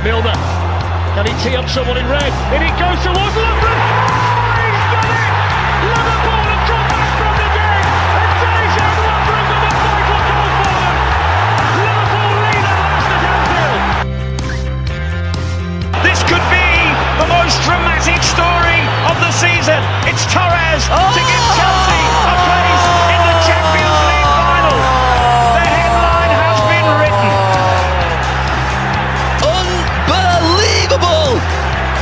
Milner. Can he tee up someone in red? And it goes towards Lovren. Oh, he's done it! Liverpool have come back from the dead. And Dejan Lovren with the final goal for them. Liverpool lead at last at Anfield. This could be the most dramatic story of the season. It's Torres to give Chelsea a place in the Champions League final. The headline has been written.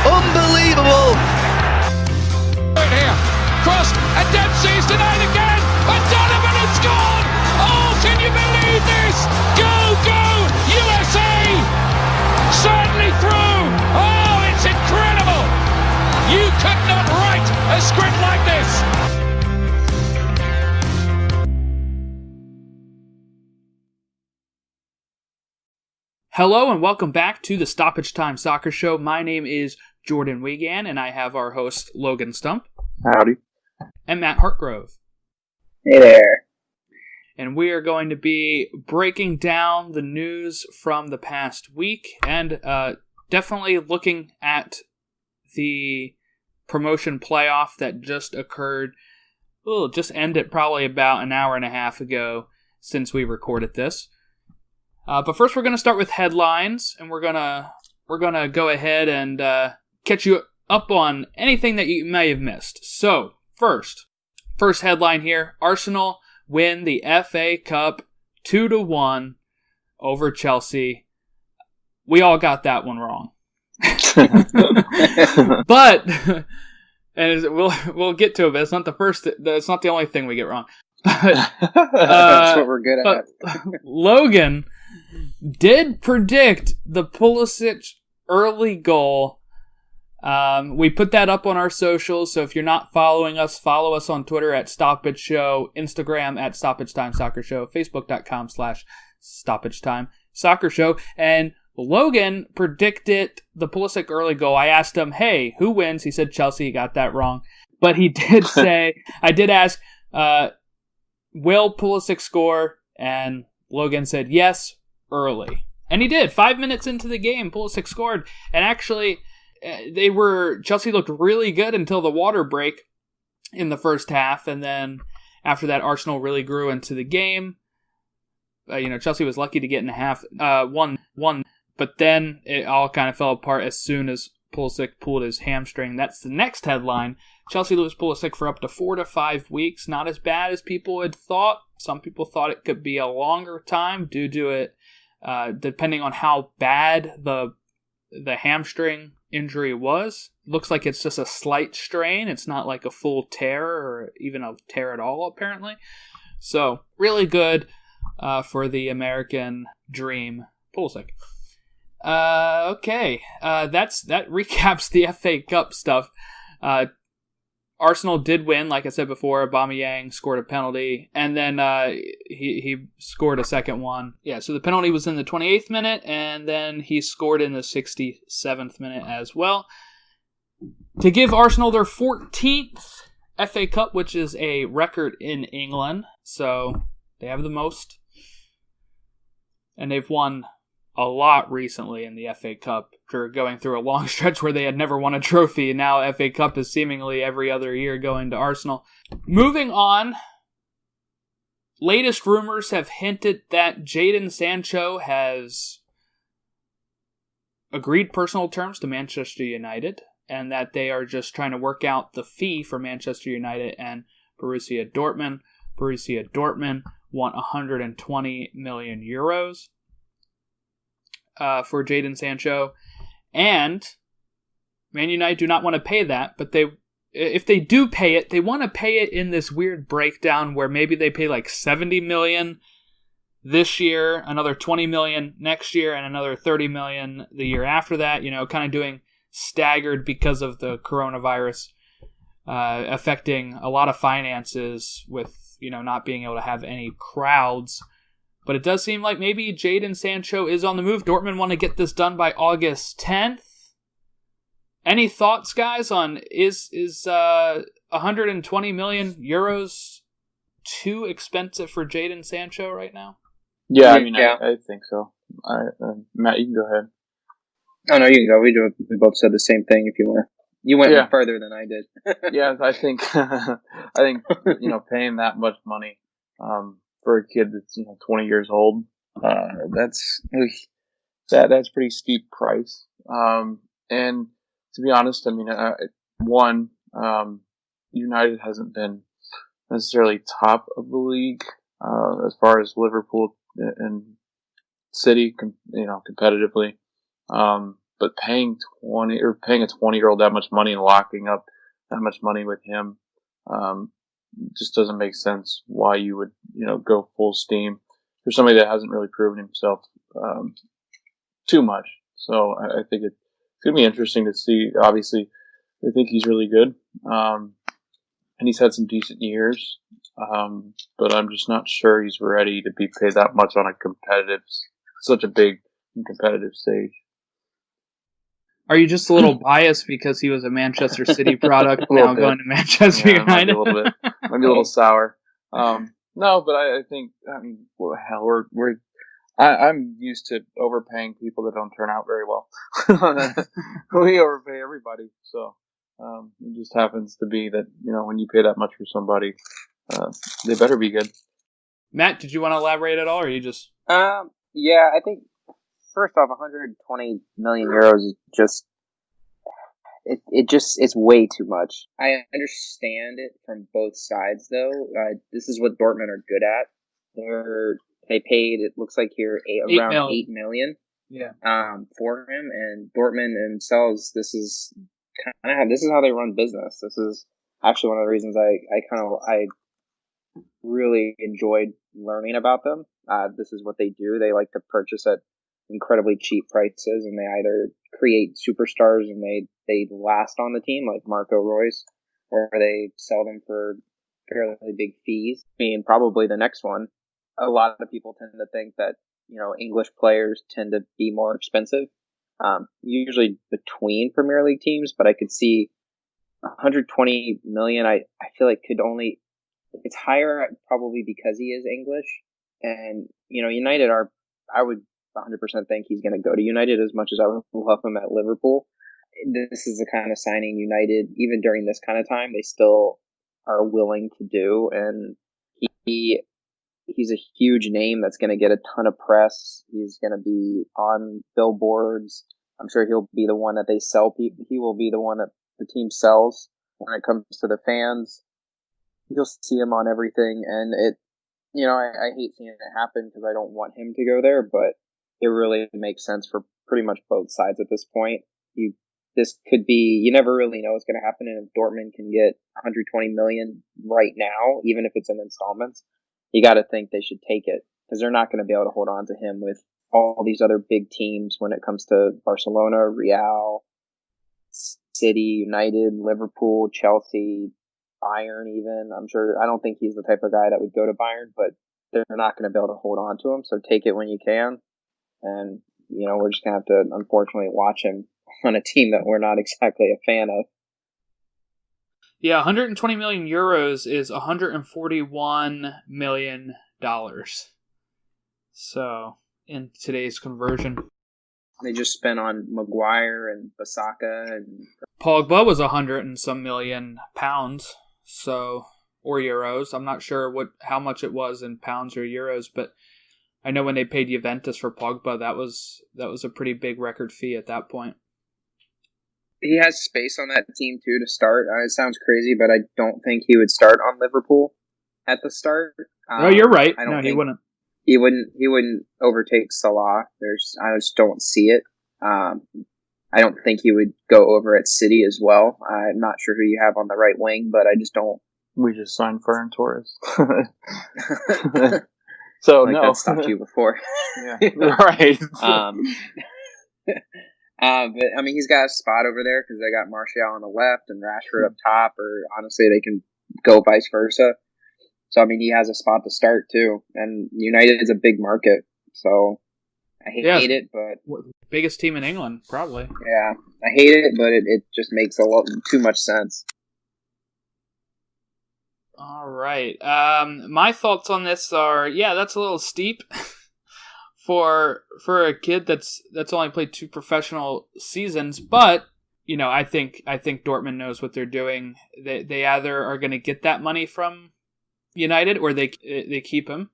Unbelievable! Right here, crossed, and Dempsey's denied again, and Donovan has scored! Oh, can you believe this? Go, go, USA! Certainly through! Oh, it's incredible! You could not write a script like this! Hello and welcome back to the Stoppage Time Soccer Show. My name is Jordan Wiegand and I have our host Logan Stump. Howdy. And Matt Hartgrove. Hey there. And we are going to be breaking down the news from the past week and definitely looking at the promotion playoff that just occurred. Well, just ended probably about an hour and a half ago since we recorded this. But first, we're going to start with headlines, and we're gonna go ahead and catch you up on anything that you may have missed. So, first headline here: Arsenal win the FA Cup 2-1 over Chelsea. We all got that one wrong, but and we'll get to it. But it's not the first. It's not the only thing we get wrong. But, that's what we're good at. Logan did predict the Pulisic early goal. We put that up on our socials, so if you're not following us, follow us on Twitter at Stoppage Show, Instagram at Stoppage Time Soccer Show, Facebook.com/Stoppage Time Soccer Show, and Logan predicted the Pulisic early goal. I asked him, hey, who wins? He said Chelsea. He got that wrong. But he did say, I did ask, will Pulisic score? And Logan said yes, early. And he did. 5 minutes into the game, Pulisic scored. And actually, Chelsea looked really good until the water break in the first half. And then after that, Arsenal really grew into the game. Chelsea was lucky to get in half, 1-1. But then it all kind of fell apart as soon as Pulisic pulled his hamstring. That's the next headline. Chelsea lose Pulisic for up to 4 to 5 weeks. Not as bad as people had thought. Some people thought it could be a longer time due to it, depending on how bad the hamstring injury was. Looks like it's just a slight strain. It's not like a full tear or even a tear at all, apparently. So, really good for the American dream, Pulisic. Okay, that recaps the FA Cup stuff. Arsenal did win, like I said before. Aubameyang scored a penalty, and then he scored a second one. Yeah, so the penalty was in the 28th minute, and then he scored in the 67th minute as well. To give Arsenal their 14th FA Cup, which is a record in England. So they have the most. And they've won a lot recently in the FA Cup. After going through a long stretch where they had never won a trophy, and now FA Cup is seemingly every other year going to Arsenal. Moving on, latest rumors have hinted that Jadon Sancho has agreed personal terms to Manchester United, and that they are just trying to work out the fee for Manchester United and Borussia Dortmund. Borussia Dortmund want 120 million euros for Jadon Sancho. And Man United do not want to pay that, but if they do pay it, they want to pay it in this weird breakdown where maybe they pay like 70 million this year, another 20 million next year, and another 30 million the year after that, kind of doing staggered because of the coronavirus affecting a lot of finances with, not being able to have any crowds. But it does seem like maybe Jadon Sancho is on the move. Dortmund want to get this done by August 10th. Any thoughts, guys, on is 120 million euros too expensive for Jadon Sancho right now? Yeah, I think so. Matt, you can go ahead. Oh no, you can go. We both said the same thing. If you want, you went further than I did. Yeah, I think paying that much money for a kid that's 20 years old, that's pretty steep price. And to be honest, I mean, United hasn't been necessarily top of the league as far as Liverpool and City, competitively. But paying a 20-year-old that much money and locking up that much money with him, just doesn't make sense why you would, go full steam for somebody that hasn't really proven himself, too much. So I think it's going to be interesting to see. Obviously, I think he's really good. And he's had some decent years. But I'm just not sure he's ready to be paid that much on such a big and competitive stage. Are you just a little biased because he was a Manchester City product now going to Manchester United? Might be a little bit. Might be a little sour. No, but I think, I'm used to overpaying people that don't turn out very well. We overpay everybody. So, it just happens to be that, when you pay that much for somebody, they better be good. Matt, did you want to elaborate at all, or are you just... Yeah, I think, first off, 120 million euros is just, it's way too much. I understand it from both sides, though. This is what Dortmund are good at. They paid, it looks like here, around 8 million. Yeah. For him, and Dortmund themselves, this is how they run business. This is actually one of the reasons I really enjoyed learning about them. This is what they do. They like to purchase at incredibly cheap prices, and they either create superstars and they last on the team, like Marco Reus, or they sell them for fairly big fees. I mean, probably the next one. A lot of people tend to think that, English players tend to be more expensive, usually between Premier League teams, but I could see 120 million. I feel like it's higher probably because he is English, and, United I would 100% think he's going to go to United as much as I would love him at Liverpool. This is the kind of signing United, even during this kind of time, they still are willing to do, and he's a huge name that's going to get a ton of press. He's going to be on billboards. I'm sure he'll be the one that they sell people. He will be the one that the team sells when it comes to the fans. You'll see him on everything, and I hate seeing it happen because I don't want him to go there, but it really makes sense for pretty much both sides at this point. This could be, you never really know what's going to happen, and if Dortmund can get 120 million right now, even if it's in installments, you got to think they should take it, because they're not going to be able to hold on to him with all these other big teams when it comes to Barcelona, Real, City, United, Liverpool, Chelsea, Bayern even. I don't think he's the type of guy that would go to Bayern, but they're not going to be able to hold on to him, so take it when you can. And, we're just going to have to, unfortunately, watch him on a team that we're not exactly a fan of. Yeah, 120 million euros is $141 million. So, in today's conversion. They just spent on Maguire and Basaka and Pogba was 100 and some million pounds, so, or euros. I'm not sure how much it was in pounds or euros, but I know when they paid Juventus for Pogba, that was a pretty big record fee at that point. He has space on that team too to start. It sounds crazy, but I don't think he would start on Liverpool at the start. No, you're right. He wouldn't. He wouldn't overtake Salah. I just don't see it. I don't think he would go over at City as well. I'm not sure who you have on the right wing, but I just don't. We just signed Ferran Torres. So like no, that stopped you before. Yeah, right. But I mean, he's got a spot over there because they got Martial on the left and Rashford up top, or honestly, they can go vice versa. So I mean, he has a spot to start too, and United is a big market, so I hate it, but biggest team in England, probably. Yeah, I hate it, but it just makes too much sense. All right. My thoughts on this are, that's a little steep for a kid that's only played 2 professional seasons, but I think Dortmund knows what they're doing. They either are going to get that money from United or they keep him.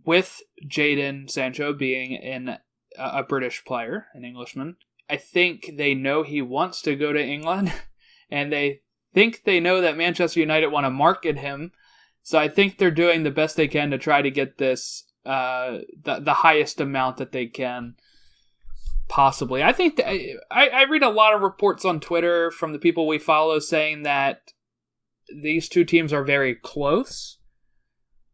With Jadon Sancho being a British player, an Englishman, I think they know he wants to go to England, and they think they know that Manchester United want to market him. So I think they're doing the best they can to try to get this the highest amount that they can possibly. I think I read a lot of reports on Twitter from the people we follow saying that these two teams are very close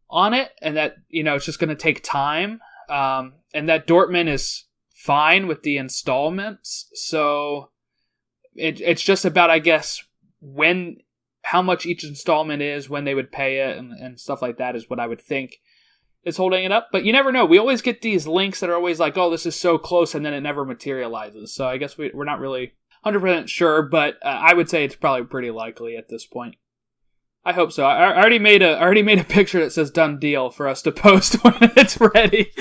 on it, and that it's just going to take time, and that Dortmund is fine with the installments. So it's just about, I guess, how much each installment is, when they would pay it, and stuff like that is what I would think is holding it up. But you never know. We always get these links that are always like, oh, this is so close, and then it never materializes. So I guess we're not really 100% sure, but I would say it's probably pretty likely at this point. I hope so. I already made a picture that says "done deal" for us to post when it's ready.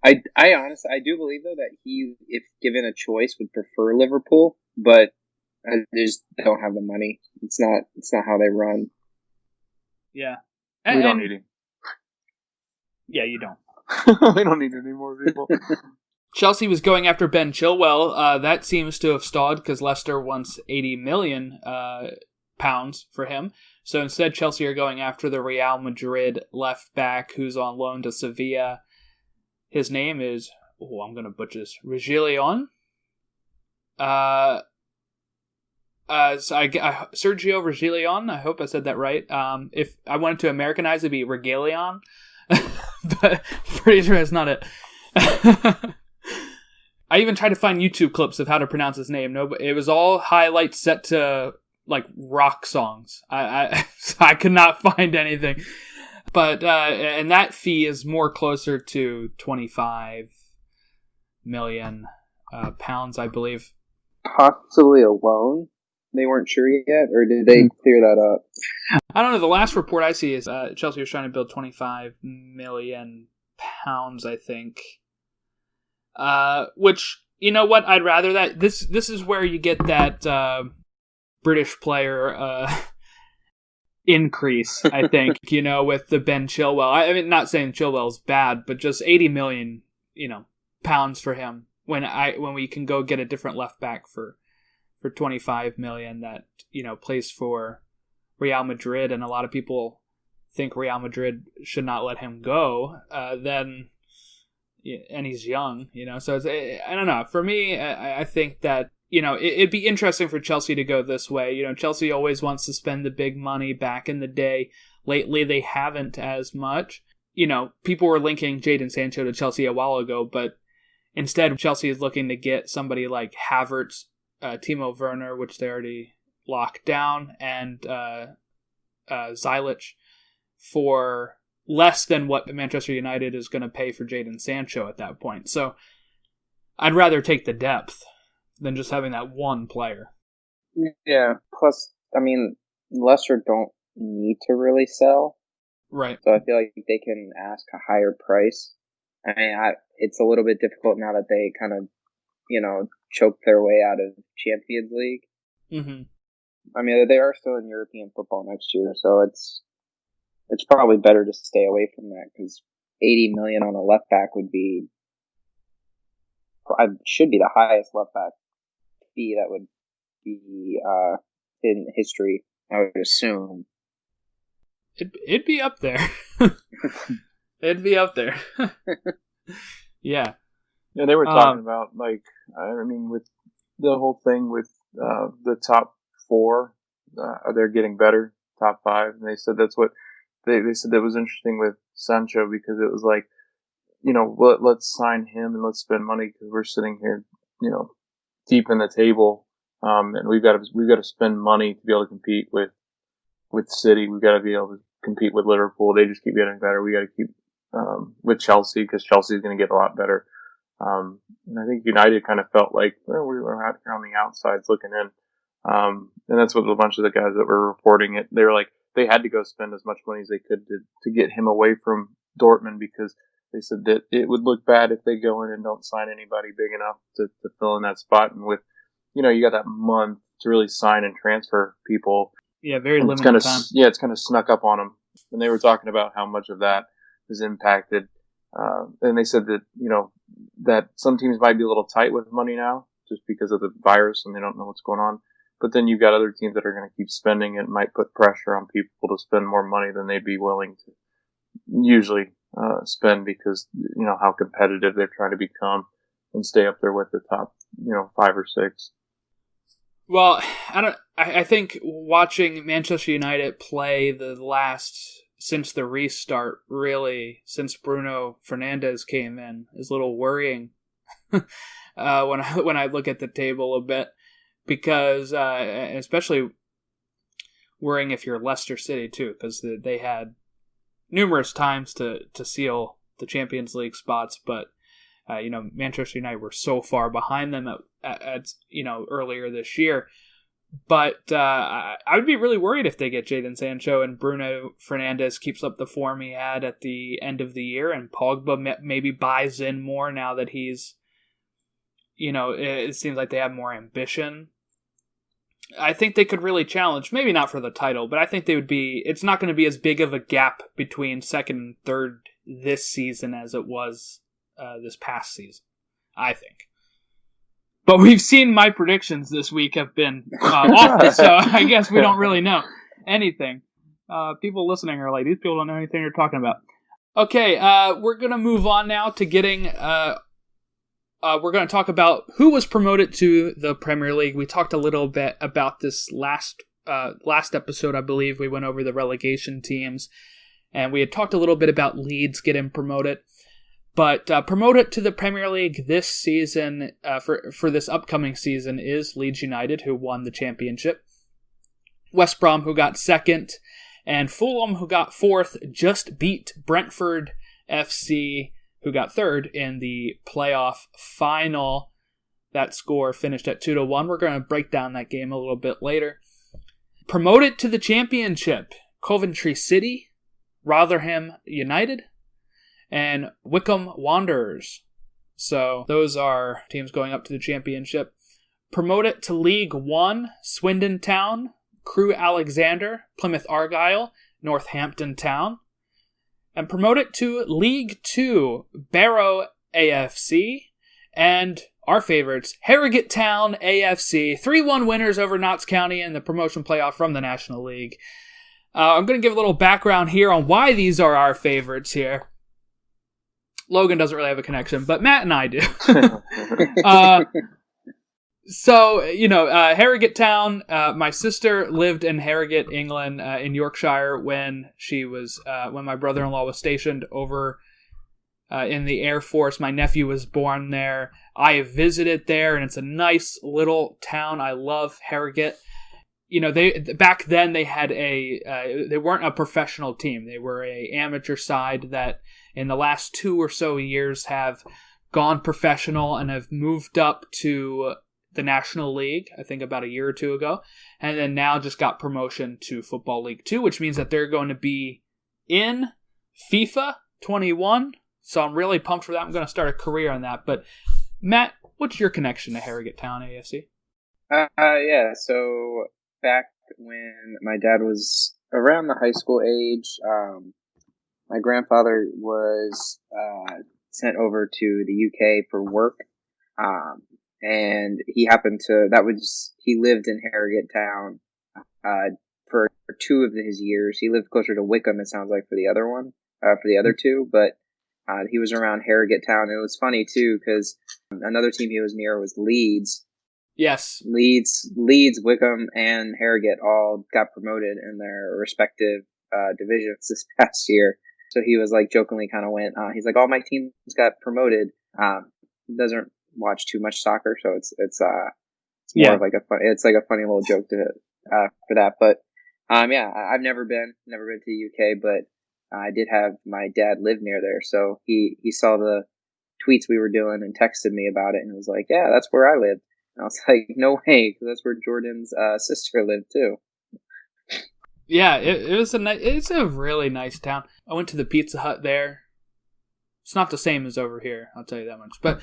I honestly, I do believe though that he, if given a choice, would prefer Liverpool, but they just don't have the money. It's not how they run. Yeah, we don't need him. Yeah, you don't. We don't need any more people. Chelsea was going after Ben Chilwell. That seems to have stalled because Leicester wants £80 million for him. So instead, Chelsea are going after the Real Madrid left back who's on loan to Sevilla. His name is, I'm going to butcher this, Reguilón. Sergio Reguilón. I hope I said that right. If I wanted to Americanize, it'd be Reguilón. But pretty sure that's not it. I even tried to find YouTube clips of how to pronounce his name. No, but it was all highlights set to like rock songs. I could not find anything. But and that fee is more closer to 25 million pounds, I believe. Possibly a loan. They weren't sure yet, or did they clear that up? I don't know. The last report I see is Chelsea was trying to build 25 million pounds, I think. Which, you know what? I'd rather that. This is where you get that British player increase, I think, with the Ben Chilwell. I mean, not saying Chilwell's bad, but just 80 million, pounds for him when we can go get a different left back for 25 million that, plays for Real Madrid, and a lot of people think Real Madrid should not let him go, then, and he's young, so it's, I don't know. For me, I think that, it'd be interesting for Chelsea to go this way. Chelsea always wants to spend the big money back in the day. Lately, they haven't as much. People were linking Jadon Sancho to Chelsea a while ago, but instead, Chelsea is looking to get somebody like Havertz, Timo Werner, which they already locked down, and Zilich for less than what Manchester United is going to pay for Jadon Sancho at that point. So I'd rather take the depth than just having that one player. Yeah. Plus, I mean, Leicester don't need to really sell. Right. So I feel like they can ask a higher price. I mean, it's a little bit difficult now that they kind of, choked their way out of Champions League. Mm-hmm. I mean, they are still in European football next year, so it's probably better to stay away from that, because 80 million on a left back should be the highest left back fee that would be in history, I would assume. It'd be up there. It'd be up there. Yeah. Yeah, they were talking about, with the whole thing with the top 4, they're getting better, top 5, and they said that's what they said that was interesting with Sancho, because it was like, let's sign him and let's spend money because we're sitting here, deep in the table, and we've got to spend money to be able to compete with City. We've got to be able to compete with Liverpool. They just keep getting better. We got to keep with Chelsea, because Chelsea is going to get a lot better. And I think United kind of felt like, we were out here on the outsides looking in. And that's what a bunch of the guys that were reporting it, they were like, they had to go spend as much money as they could to get him away from Dortmund, because they said that it would look bad if they go in and don't sign anybody big enough to fill in that spot. And with, you got that month to really sign and transfer people. Yeah, very limited time. Yeah, it's kind of snuck up on them. And they were talking about how much of that is impacted. And they said that, that some teams might be a little tight with money now just because of the virus and they don't know what's going on. But then you've got other teams that are going to keep spending it and might put pressure on people to spend more money than they'd be willing to usually spend because, how competitive they're trying to become and stay up there with the top, 5 or 6. Well, I think watching Manchester United play since the restart, really, since Bruno Fernandes came in, is a little worrying when I look at the table a bit, because especially worrying if you're Leicester City too, because they had numerous times to seal the Champions League spots, but Manchester United were so far behind them at earlier this year. But I would be really worried if they get Jadon Sancho and Bruno Fernandes keeps up the form he had at the end of the year, and Pogba maybe buys in more now that he's, it seems like they have more ambition. I think they could really challenge, maybe not for the title, but I think it's not going to be as big of a gap between second and third this season as it was this past season, I think. But we've seen my predictions this week have been awful, so I guess we don't really know anything. People listening are like, these people don't know anything they're talking about. Okay, we're going to move on now to getting... we're going to talk about who was promoted to the Premier League. We talked a little bit about this last episode, I believe. We went over the relegation teams, and we had talked a little bit about Leeds getting promoted. But promoted to the Premier League this season, for this upcoming season, is Leeds United, who won the championship. West Brom, who got second, and Fulham, who got fourth, just beat Brentford FC, who got third in the playoff final. That score finished at 2-1. We're going to break down that game a little bit later. Promoted to the championship, Coventry City, Rotherham United, and Wycombe Wanderers. So those are teams going up to the championship. Promoted to League One, Swindon Town, Crewe Alexandra, Plymouth Argyle, Northampton Town. And promoted to League Two, Barrow AFC, and our favorites, Harrogate Town AFC. 3-1 winners over Notts County in the promotion playoff from the National League. I'm going to give a little background here on why these are our favorites here. Logan doesn't really have a connection, but Matt and I do. So, Harrogate Town, my sister lived in Harrogate, England, in Yorkshire when my brother-in-law was stationed over in the Air Force. My nephew was born there. I visited there, and it's a nice little town. I love Harrogate. Back then they had they weren't a professional team. They were a amateur side that in the last 2 or so years have gone professional and have moved up to the National League, I think about a year or two ago, and then now just got promotion to Football League 2, which means that they're going to be in FIFA 21, so I'm really pumped for that. I'm going to start a career on that. But Matt, what's your connection to Harrogate Town AFC? Yeah, so back when my dad was around the high school age, my grandfather was sent over to the UK for work, and he happened to, he lived in Harrogate Town for 2 of his years. He lived closer to Wycombe, it sounds like, for the other 2, but he was around Harrogate Town. And it was funny, too, because another team he was near was Leeds. Yes. Leeds, Wycombe, and Harrogate all got promoted in their respective divisions this past year. So he was like jokingly kind of went, he's like, all my teams got promoted. Doesn't watch too much soccer, so it's more of like it's like a funny little joke for that. But yeah, I've never been to the UK, but I did have my dad live near there, so he saw the tweets we were doing and texted me about it and was like, yeah, that's where I live. And I was like, no way, because that's where Jordan's sister lived too. Yeah, it's a really nice town. I went to the Pizza Hut there. It's not the same as over here, I'll tell you that much. But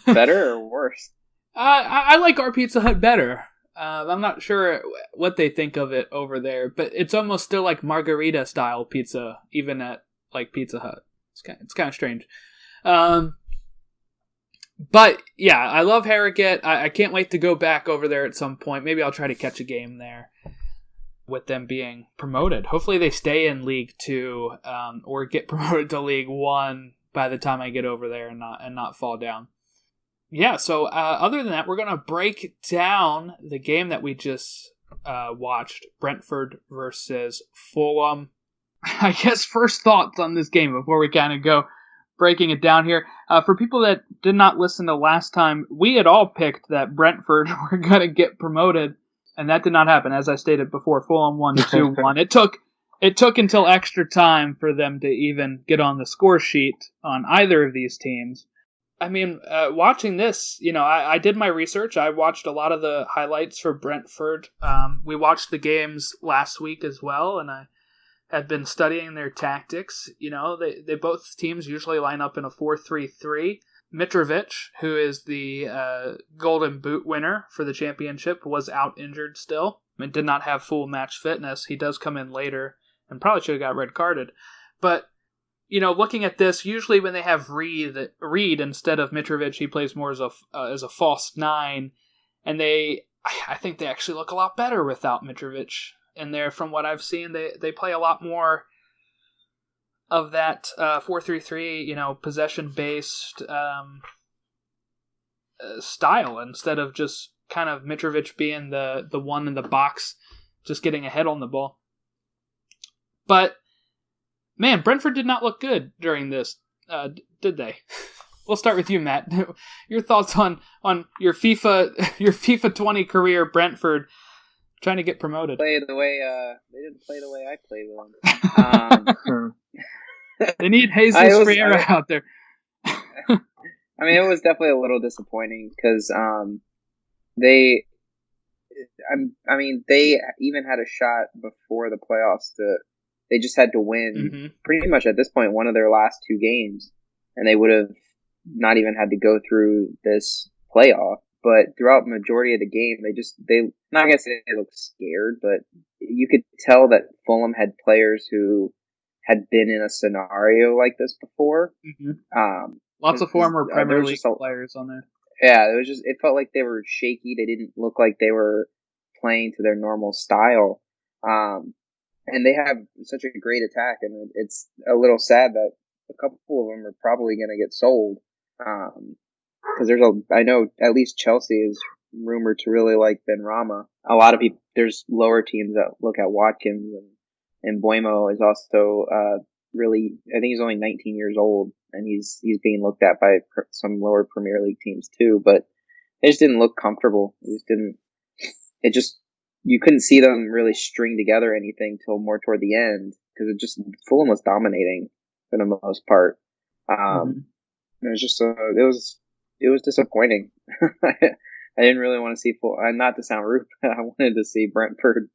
Better or worse? I like our Pizza Hut better. I'm not sure what they think of it over there, but it's almost still like margarita style pizza, even at like Pizza Hut. It's kind of strange. But yeah, I love Harrogate. I can't wait to go back over there at some point. Maybe I'll try to catch a game there with them being promoted. Hopefully they stay in League 2 or get promoted to League 1 by the time I get over there and not fall down. Yeah, so other than that, we're going to break down the game that we just watched, Brentford versus Fulham. I guess first thoughts on this game before we kind of go breaking it down here. For people that did not listen to last time, we had all picked that Brentford were going to get promoted, and that did not happen. As I stated before, Fulham won 2-1. It took until extra time for them to even get on the score sheet on either of these teams. I mean, watching this, I did my research. I watched a lot of the highlights for Brentford. We watched the games last week as well, and I had been studying their tactics. They both teams usually line up in a 4-3-3. Mitrovic, who is the Golden Boot winner for the championship, was out injured still. Did not have full match fitness. He does come in later and probably should have got red carded. But looking at this, usually when they have Reed instead of Mitrovic, he plays more as a false 9, and I think they actually look a lot better without Mitrovic in there. From what I've seen, they play a lot more of that 4-3-3, possession-based style instead of just kind of Mitrovic being the one in the box, just getting ahead on the ball. But man, Brentford did not look good during this, did they? We'll start with you, Matt. Your thoughts on your FIFA 20 career, Brentford trying to get promoted. They didn't play the way I played with them. They need Jesus Ferreira out there. I mean, it was definitely a little disappointing because they even had a shot before the playoffs they just had to win pretty much at this point one of their last 2 games, and they would have not even had to go through this playoff. But throughout the majority of the game, they not gonna say they looked scared, but you could tell that Fulham had players who had been in a scenario like this before. Lots of former Premier League players on there. Yeah, it felt like they were shaky. They didn't look like they were playing to their normal style. And they have such a great attack, and it's a little sad that a couple of them are probably going to get sold. Because I know at least Chelsea is rumored to really like Benrahma. A lot of people, there's lower teams that look at Watkins, and Buemo is also really, I think he's only 19 years old, and he's being looked at by some lower Premier League teams too. But they just didn't look comfortable. You couldn't see them really string together anything till more toward the end, because Fulham was dominating for the most part. It was just it was disappointing. I didn't really want to see Fulham. Not to sound rude, but I wanted to see Brentford.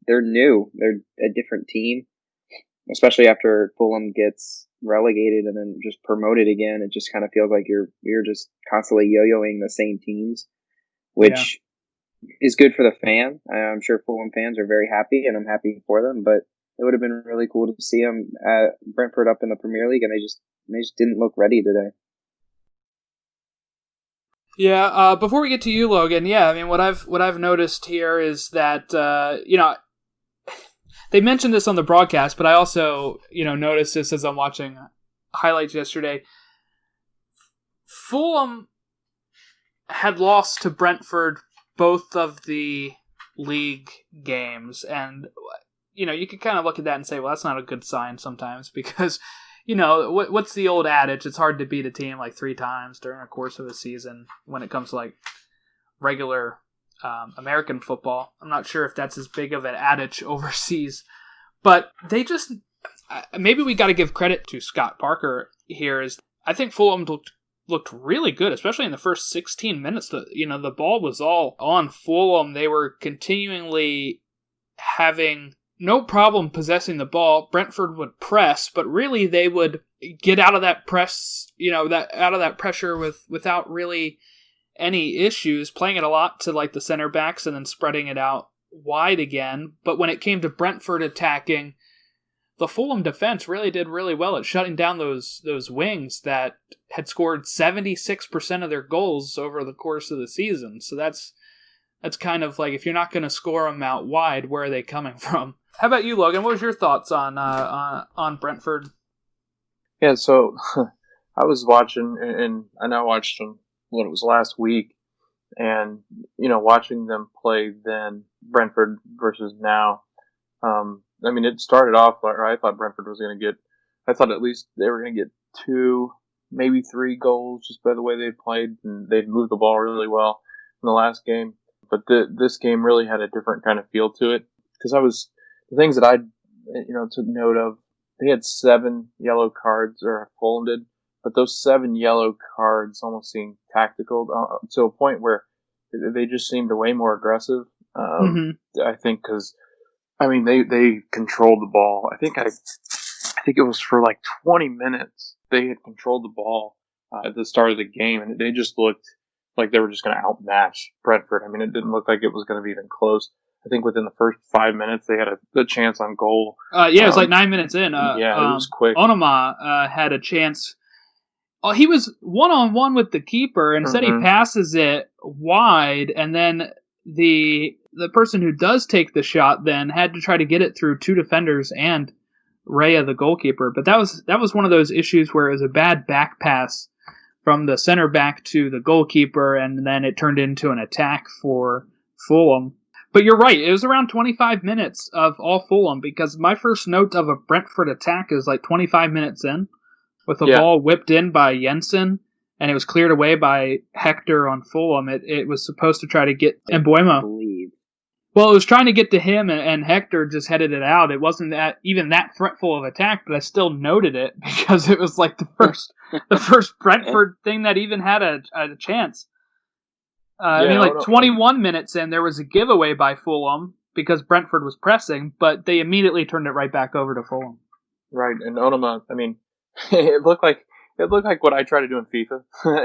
They're new. They're a different team, especially after Fulham gets relegated and then just promoted again. It just kind of feels like you're just constantly yo-yoing the same teams, which is good for the fan. I'm sure Fulham fans are very happy, and I'm happy for them. But it would have been really cool to see them at Brentford up in the Premier League, and they just didn't look ready today. Yeah. Before we get to you, Logan. Yeah. I mean, what I've noticed here is that they mentioned this on the broadcast, but I also noticed this as I'm watching highlights yesterday. Fulham had lost to Brentford both of the league games, and you could kind of look at that and say, well, that's not a good sign sometimes, because what's the old adage? It's hard to beat a team like 3 times during the course of a season when it comes to like regular American football. I'm not sure if that's as big of an adage overseas, but they just maybe we got to give credit to Scott Parker here. Is I think Fulham looked really good, especially in the first 16 minutes. The ball was all on Fulham. They were continually having no problem possessing the ball. Brentford would press, but really they would get out of that press, out of that pressure without really any issues, playing it a lot to like the center backs and then spreading it out wide again. But when it came to Brentford attacking, the Fulham defense really did really well at shutting down those wings that had scored 76% of their goals over the course of the season. So that's kind of like, if you're not going to score them out wide, where are they coming from? How about you, Logan? What was your thoughts on Brentford? Yeah, so I was watching, and I know I watched them when it was last week, and watching them play then, Brentford versus now. It started off where I thought Brentford was going to get. I thought at least they were going to get 2, maybe 3 goals just by the way they played, and they'd moved the ball really well in the last game. But this game really had a different kind of feel to it, because the things that I took note of. They had 7 yellow cards, or Fulham did, but those 7 yellow cards almost seemed tactical to a point where they just seemed way more aggressive. I think because they controlled the ball. I think it was for like 20 minutes they had controlled the ball at the start of the game, and they just looked like they were just going to outmatch Brentford. It didn't look like it was going to be even close. I think within the first 5 minutes, they had a chance on goal. It was like 9 minutes in. It was quick. Onoma had a chance. He was one-on-one with the keeper, and instead he passes it wide, and then the person who does take the shot then had to try to get it through 2 defenders and Raya, the goalkeeper. But that was one of those issues where it was a bad back pass from the center back to the goalkeeper, and then it turned into an attack for Fulham. But you're right, it was around 25 minutes of all Fulham, because my first note of a Brentford attack is like 25 minutes in, with the ball whipped in by Jensen, and it was cleared away by Hector on Fulham. It was supposed to try to get Mbuemo. Well, it was trying to get to him, and Hector just headed it out. It wasn't even that threatful of attack, but I still noted it because it was like the first Brentford thing that even had a chance. 21 minutes in, there was a giveaway by Fulham because Brentford was pressing, but they immediately turned it right back over to Fulham. Right, and Onoma, it looked like what I try to do in FIFA.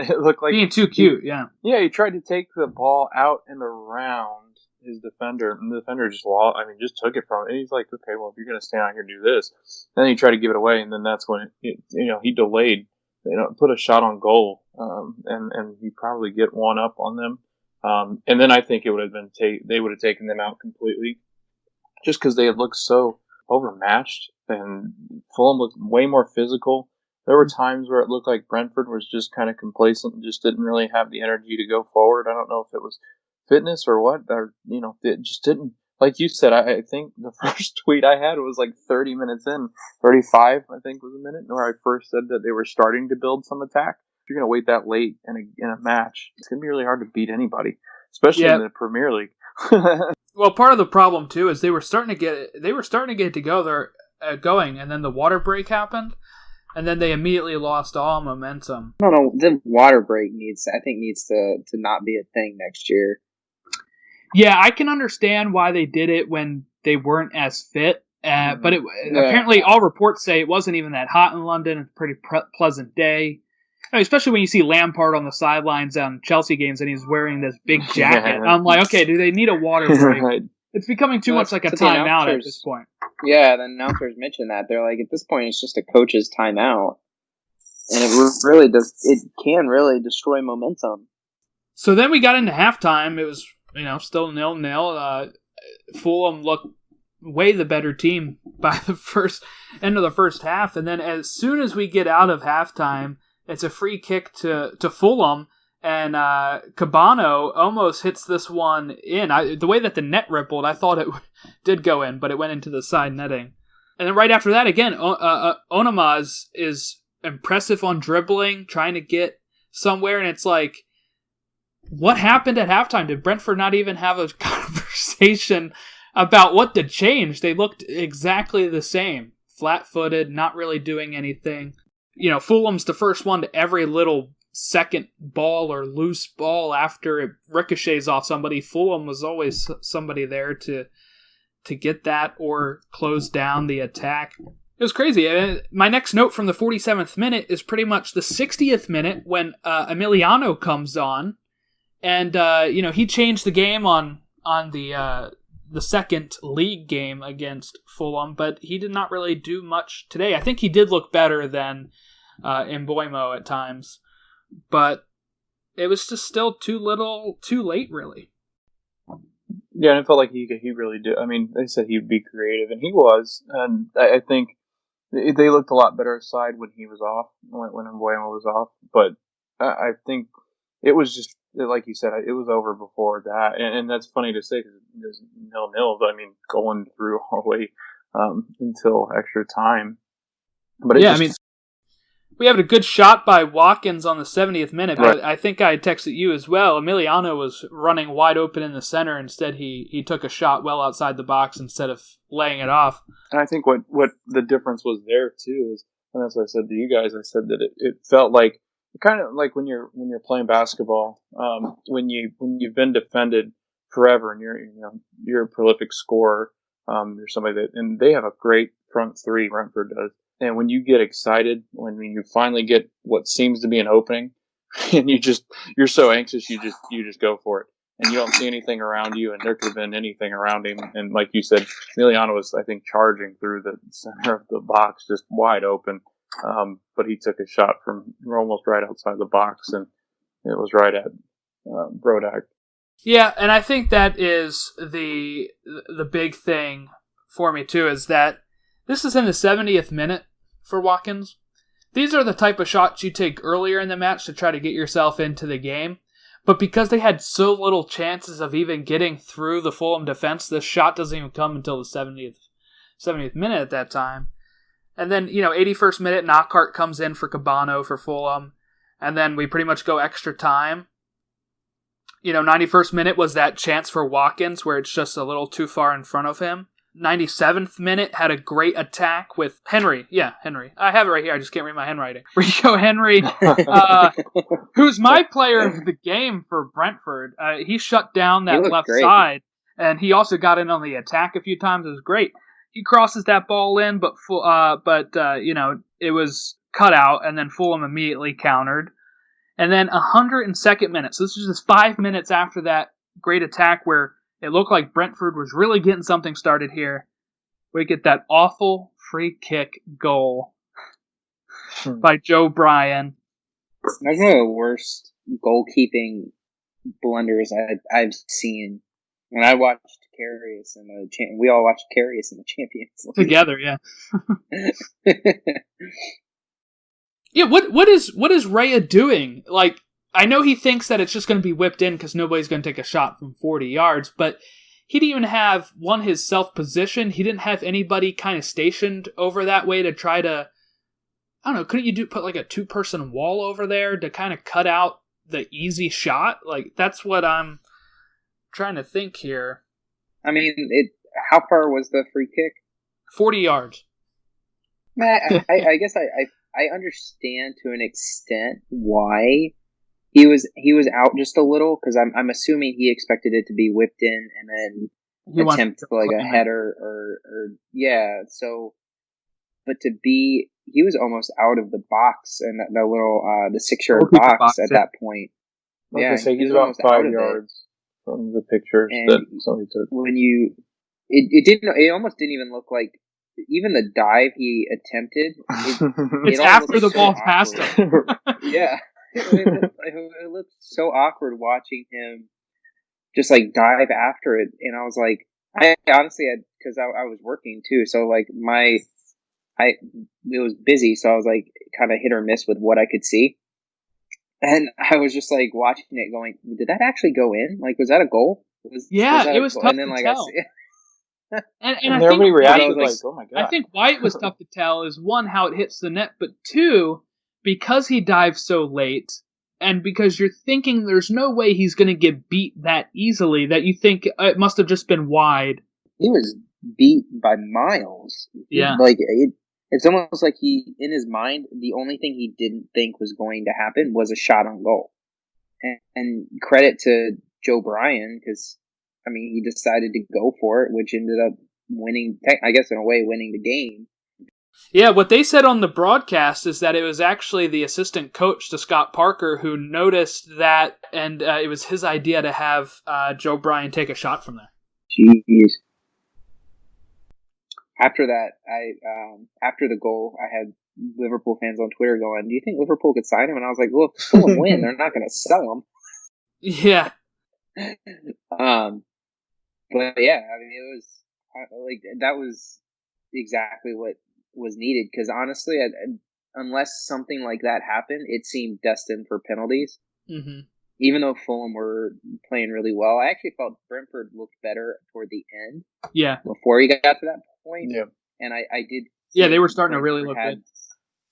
It looked like being too cute, yeah. Yeah, he tried to take the ball out and around his defender, and the defender just just took it from him. And he's like, okay, well, if you're going to stand out here and do this, then he tried to give it away, and then that's when he delayed, put a shot on goal, and he probably get one up on them. And then I think it would have been they would have taken them out completely, just because they had looked so overmatched, and Fulham looked way more physical. There were times where it looked like Brentford was just kind of complacent and just didn't really have the energy to go forward. I don't know if it was fitness or what, or it just didn't. Like you said, I think the first tweet I had was like 30 minutes in, 35 I think was a minute, where I first said that they were starting to build some attack. If you're going to wait that late in a match, it's going to be really hard to beat anybody, especially in the Premier League. Well, part of the problem too is they were starting to get it together, going, and then the water break happened, and then they immediately lost all momentum. I don't know. The water break needs to not be a thing next year. Yeah, I can understand why they did it when they weren't as fit, but apparently all reports say it wasn't even that hot in London. It's a pretty pleasant day. Especially when you see Lampard on the sidelines on Chelsea games and he's wearing this big jacket. I'm like, okay, do they need a water break? Right. It's becoming too much like a timeout at this point. Yeah, the announcers mentioned that. They're like, at this point, it's just a coach's timeout. And it can really destroy momentum. So then we got into halftime. It was, still 0-0. Fulham looked way the better team by the end of the first half. And then as soon as we get out of halftime, it's a free kick to Fulham, and Cabano almost hits this one in. The way that the net rippled, I thought it did go in, but it went into the side netting. And then right after that, again, Onoma is impressive on dribbling, trying to get somewhere, and it's like, what happened at halftime? Did Brentford not even have a conversation about what to change? They looked exactly the same. Flat-footed, not really doing anything. Fulham's the first one to every little second ball or loose ball after it ricochets off somebody. Fulham was always somebody there to to get that or close down the attack. It was crazy. My next note from the 47th minute is pretty much the 60th minute when Emiliano comes on, and he changed the game on the second league game against Fulham, but he did not really do much today. I think he did look better than Mbeumo at times, but it was just still too late, really. Yeah, and it felt like he really did. I mean, they said he'd be creative, and he was. And I think they looked a lot better aside when he was off, when Mbeumo was off. But I think it was just, like you said, it was over before that. And that's funny to say because it was 0-0. But I mean, going through all the way until extra time. But we had a good shot by Watkins on the 70th minute, but right. I think I texted you as well. Emiliano was running wide open in the center. Instead, he took a shot well outside the box instead of laying it off. And I think what the difference was there, too, is, and that's what I said to you guys, I said that it felt like, kind of like when you're playing basketball, when you've been defended forever and you're a prolific scorer, you're somebody that, and they have a great front three, Brentford does. And when you get excited, when you finally get what seems to be an opening, and you're so anxious, you just go for it, and you don't see anything around you, and there could have been anything around him. And like you said, Emiliano was, I think, charging through the center of the box, just wide open. But he took a shot from almost right outside the box, and it was right at Brodak. Yeah, and I think that is the big thing for me too, is that this is in the 70th minute for Watkins. These are the type of shots you take earlier in the match to try to get yourself into the game. But because they had so little chances of even getting through the Fulham defense, this shot doesn't even come until the 70th minute at that time. And then, 81st minute, Knockhart comes in for Cabano for Fulham. And then we pretty much go extra time. 91st minute was that chance for Watkins where it's just a little too far in front of him. 97th minute had a great attack with Henry. Yeah, Henry. I have it right here. I just can't read my handwriting. Rico Henry, who's my player of the game for Brentford. He shut down that left side, and he also got in on the attack a few times. It was great. He crosses that ball in, but it was cut out, and then Fulham immediately countered. And then 102nd minute. So this was just 5 minutes after that great attack where it looked like Brentford was really getting something started here. We get that awful free kick goal by Joe Bryan. That's one of the worst goalkeeping blunders I've seen. When I watched Karius we all watched Karius in the Champions League together. Yeah. Yeah. What is Raya doing? Like, I know he thinks that it's just going to be whipped in because nobody's going to take a shot from 40 yards, but he didn't even have, his self-position. He didn't have anybody kind of stationed over that way to try to, I don't know, couldn't you put like a 2-person wall over there to kind of cut out the easy shot? Like, that's what I'm trying to think here. I mean, how far was the free kick? 40 yards. I guess I understand to an extent why he was out just a little, because I'm assuming he expected it to be whipped in and then attempt like a header or yeah. So, but he was almost out of the box and that little the 6-yard box at that point. Like I say, he's about 5 yards from the pictures that somebody took. When it almost didn't even look like. Even the dive he attempted, it's after the ball passed him. Yeah. It looked so awkward watching him just like dive after it. And I was like, I honestly had, because I was working too. So like it was busy. So I was like kind of hit or miss with what I could see. And I was just like watching it going, did that actually go in? Like, was that a goal? It was tough to tell. And I everybody think reacted like, oh my God. I think why it was tough to tell is, one, how it hits the net, but two, because he dives so late, and because you're thinking there's no way he's going to get beat that easily, that you think it must have just been wide. He was beat by miles. Yeah. Like, it's almost like he, in his mind, the only thing he didn't think was going to happen was a shot on goal. And credit to Joe Bryan, because I mean, he decided to go for it, which ended up winning, I guess in a way, winning the game. Yeah, what they said on the broadcast is that it was actually the assistant coach to Scott Parker who noticed that, and it was his idea to have Joe Bryan take a shot from there. Jeez. After that, after the goal, I had Liverpool fans on Twitter going, "Do you think Liverpool could sign him?" And I was like, "Well, if Fulham win, they're not going to sell him." Yeah. But yeah, I mean, it was like that was exactly what was needed, because honestly, unless something like that happened, it seemed destined for penalties. Mm-hmm. Even though Fulham were playing really well, I actually felt Brentford looked better toward the end. Yeah. Before he got to that point. Yeah. And I did. Yeah, they were starting to really look good.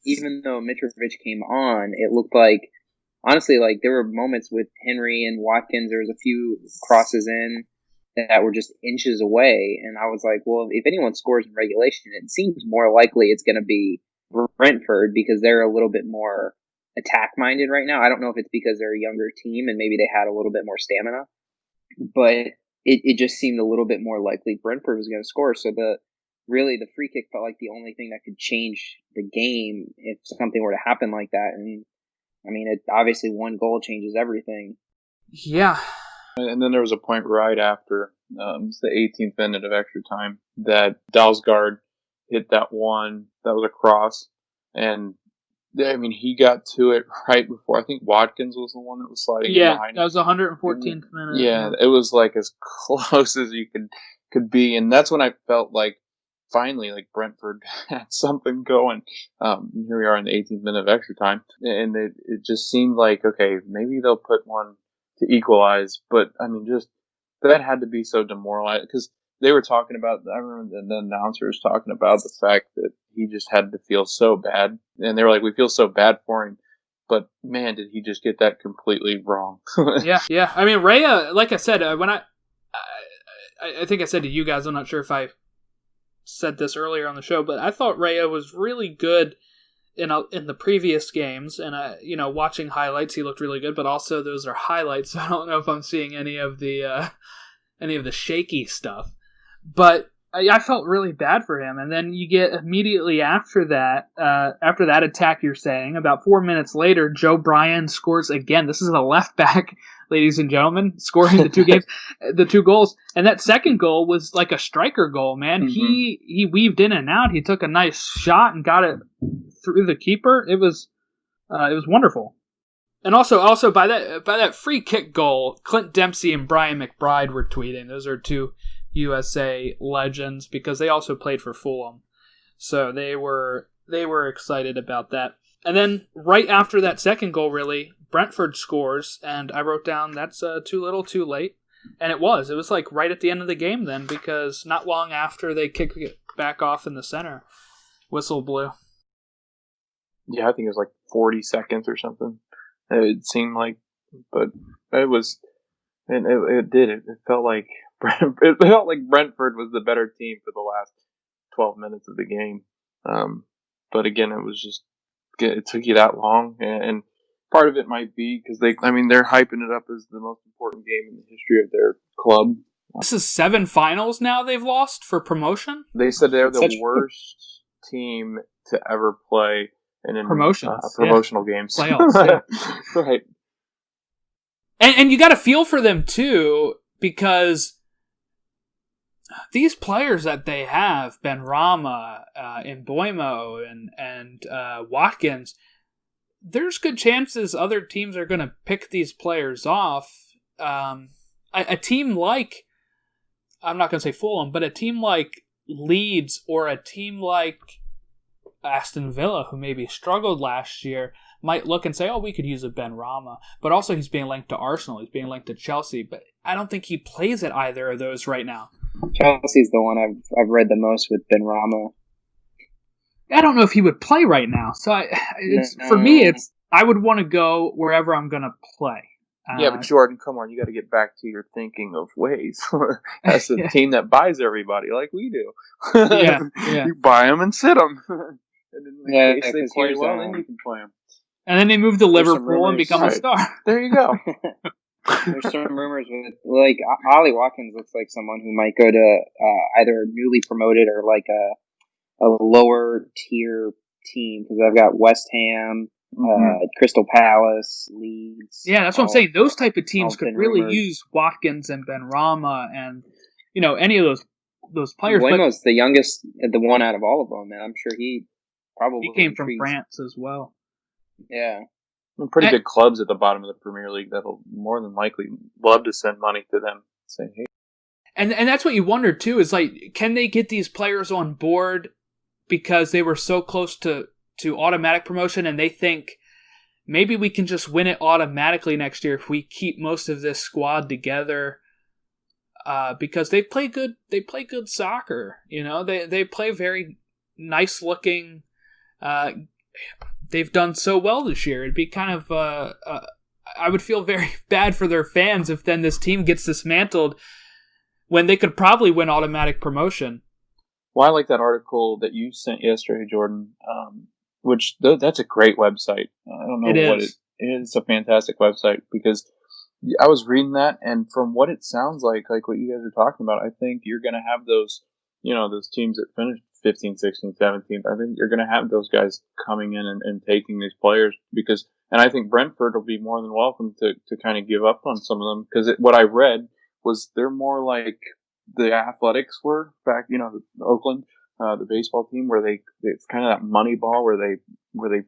Even though Mitrovic came on, it looked like, honestly, like there were moments with Henry and Watkins. There was a few crosses in that were just inches away, and I was like, well, if anyone scores in regulation, it seems more likely it's going to be Brentford, because they're a little bit more attack-minded right now. I don't know if it's because they're a younger team and maybe they had a little bit more stamina, but it just seemed a little bit more likely Brentford was going to score. So the free kick felt like the only thing that could change the game if something were to happen like that. And I mean, obviously one goal changes everything. Yeah. And then there was a point right after, it was the 18th minute of extra time, that Dalsgaard hit that one, that was a cross, and I mean, he got to it right before, I think Watkins was the one that was sliding in behind him. That was the 114th minute. Yeah, it was like as close as you could be, and that's when I felt like finally, like Brentford had something going. Here we are in the 18th minute of extra time, and it just seemed like, okay, maybe they'll put one to equalize, but I mean, just that had to be so demoralizing, because they were talking about, I remember the announcer was talking about the fact that he just had to feel so bad, and they were like, we feel so bad for him, but man, did he just get that completely wrong. Yeah. I mean, Raya, like I said, when I think I said to you guys, I'm not sure if I said this earlier on the show, but I thought Raya was really good in the previous games, and watching highlights, he looked really good. But also, those are highlights, so I don't know if I'm seeing any of the shaky stuff. But I felt really bad for him. And then you get immediately after that attack, you're saying, about 4 minutes later, Joe Bryan scores again. This is a left back, ladies and gentlemen, scoring the two goals. And that second goal was like a striker goal, man. Mm-hmm. He weaved in and out. He took a nice shot and got it through the keeper. It was wonderful. And also by that free kick goal, Clint Dempsey and Brian McBride were tweeting. Those are two USA legends, because they also played for Fulham. So they were excited about that. And then right after that second goal, really, Brentford scores, and I wrote down that's too little, too late. And it was like right at the end of the game then, because not long after they kicked it back off in the center, whistle blew. Yeah, I think it was like 40 seconds or something. It seemed like, but it was, and it did. It felt like Brentford was the better team for the last 12 minutes of the game. But again, it was just, it took you that long, and part of it might be because they're hyping it up as the most important game in the history of their club. This is 7 finals now they've lost for promotion? They said they're the worst team to ever play in promotional games. Playoffs, yeah. Right. And you got to feel for them, too, because these players that they have, Benrahma, Mbeumo, and Watkins, there's good chances other teams are going to pick these players off. A team like, I'm not going to say Fulham, but a team like Leeds or a team like Aston Villa, who maybe struggled last year, might look and say, oh, we could use a Benrahma. But also he's being linked to Arsenal, he's being linked to Chelsea, but I don't think he plays at either of those right now. Chelsea's the one I've read the most with Benrahma. I don't know if he would play right now. So for me, I would want to go wherever I'm going to play. Yeah, but Jordan, come on, you got to get back to your thinking of ways. As a team that buys everybody like we do. Yeah. You buy them and sit them. And then in case they play well, then you can play them. And then they move to Liverpool and become a star. There you go. There's some rumors with like Ollie Watkins looks like someone who might go to either newly promoted or like a lower tier team because I've got West Ham, Crystal Palace, Leeds. Yeah, that's what I'm saying. Those type of teams could really rumored. use Watkins and Benrahma and any of those players. Buemo's the youngest, the one out of all of them, and I'm sure he probably came from France as well. Yeah. Pretty good clubs at the bottom of the Premier League that'll more than likely love to send money to them. Say, hey. And that's what you wonder too, is like, can they get these players on board because they were so close to automatic promotion and they think maybe we can just win it automatically next year if we keep most of this squad together, because they play good soccer. They play very nice looking. They've done so well this year. It'd be kind of I would feel very bad for their fans if then this team gets dismantled when they could probably win automatic promotion. Well, I like that article that you sent yesterday, Jordan. Which that's a great website. I don't know what it is. It's a fantastic website because I was reading that, and from what it sounds like what you guys are talking about, I think you're going to have those, those teams that finished 15th, 16th, 17th. I think you're going to have those guys coming in and taking these players and I think Brentford will be more than welcome to kind of give up on some of them because what I read was they're more like the Athletics were back, Oakland. The baseball team where it's kind of that money ball where they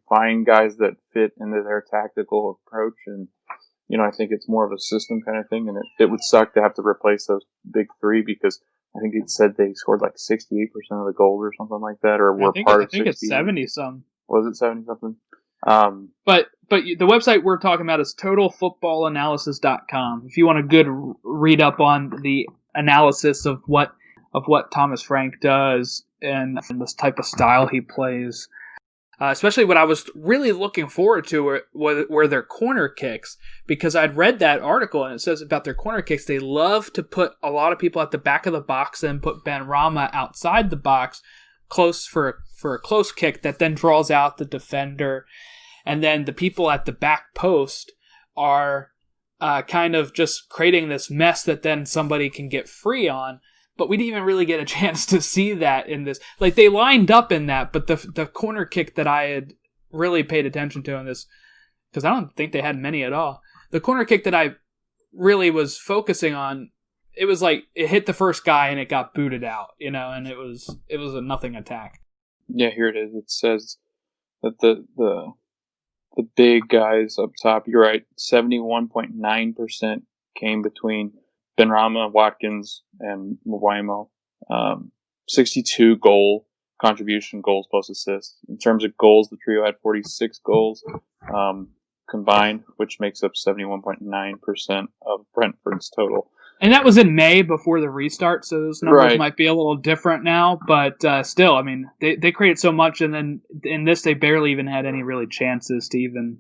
find guys that fit into their tactical approach, and I think it's more of a system kind of thing, and it would suck to have to replace those big three because I think it said they scored like 68% of the goals or something like that, or were part of 60. I think it's 70 some. Was it 70 something? But the website we're talking about is totalfootballanalysis.com. If you want a good read up on the analysis of what Thomas Frank does and this type of style he plays. Especially what I was really looking forward to were their corner kicks, because I'd read that article and it says about their corner kicks, they love to put a lot of people at the back of the box and put Benrahma outside the box close for a close kick that then draws out the defender. And then the people at the back post are kind of just creating this mess that then somebody can get free on. But we didn't even really get a chance to see that in this. Like, they lined up in that, but the corner kick that I had really paid attention to in this, because I don't think they had many at all. The corner kick that I really was focusing on, it was like it hit the first guy and it got booted out, and it was a nothing attack. Yeah, here it is. It says that the big guys up top, you're right, 71.9% came between Benrahma, Watkins, and Mbeumo. 62 goal contribution, goals plus assists. In terms of goals, the trio had 46 goals combined, which makes up 71.9% of Brentford's total. And that was in May before the restart, so those numbers might be a little different now. But still, I mean, they created so much, and then in this, they barely even had any really chances to even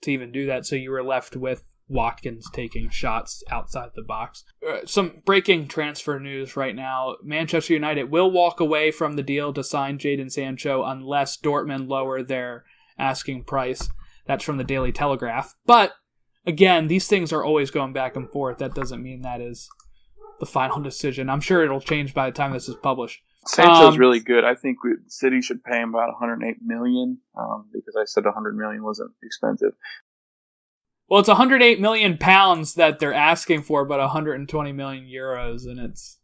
do that. So you were left with Watkins taking shots outside the box. Some breaking transfer news right now. Manchester United will walk away from the deal to sign Jadon Sancho unless Dortmund lower their asking price. That's from the Daily Telegraph. But, again, these things are always going back and forth. That doesn't mean that is the final decision. I'm sure it'll change by the time this is published. Sancho's really good. I think City should pay him about $108 million because I said $100 million wasn't expensive. Well, it's 108 million pounds that they're asking for, but 120 million euros, and it's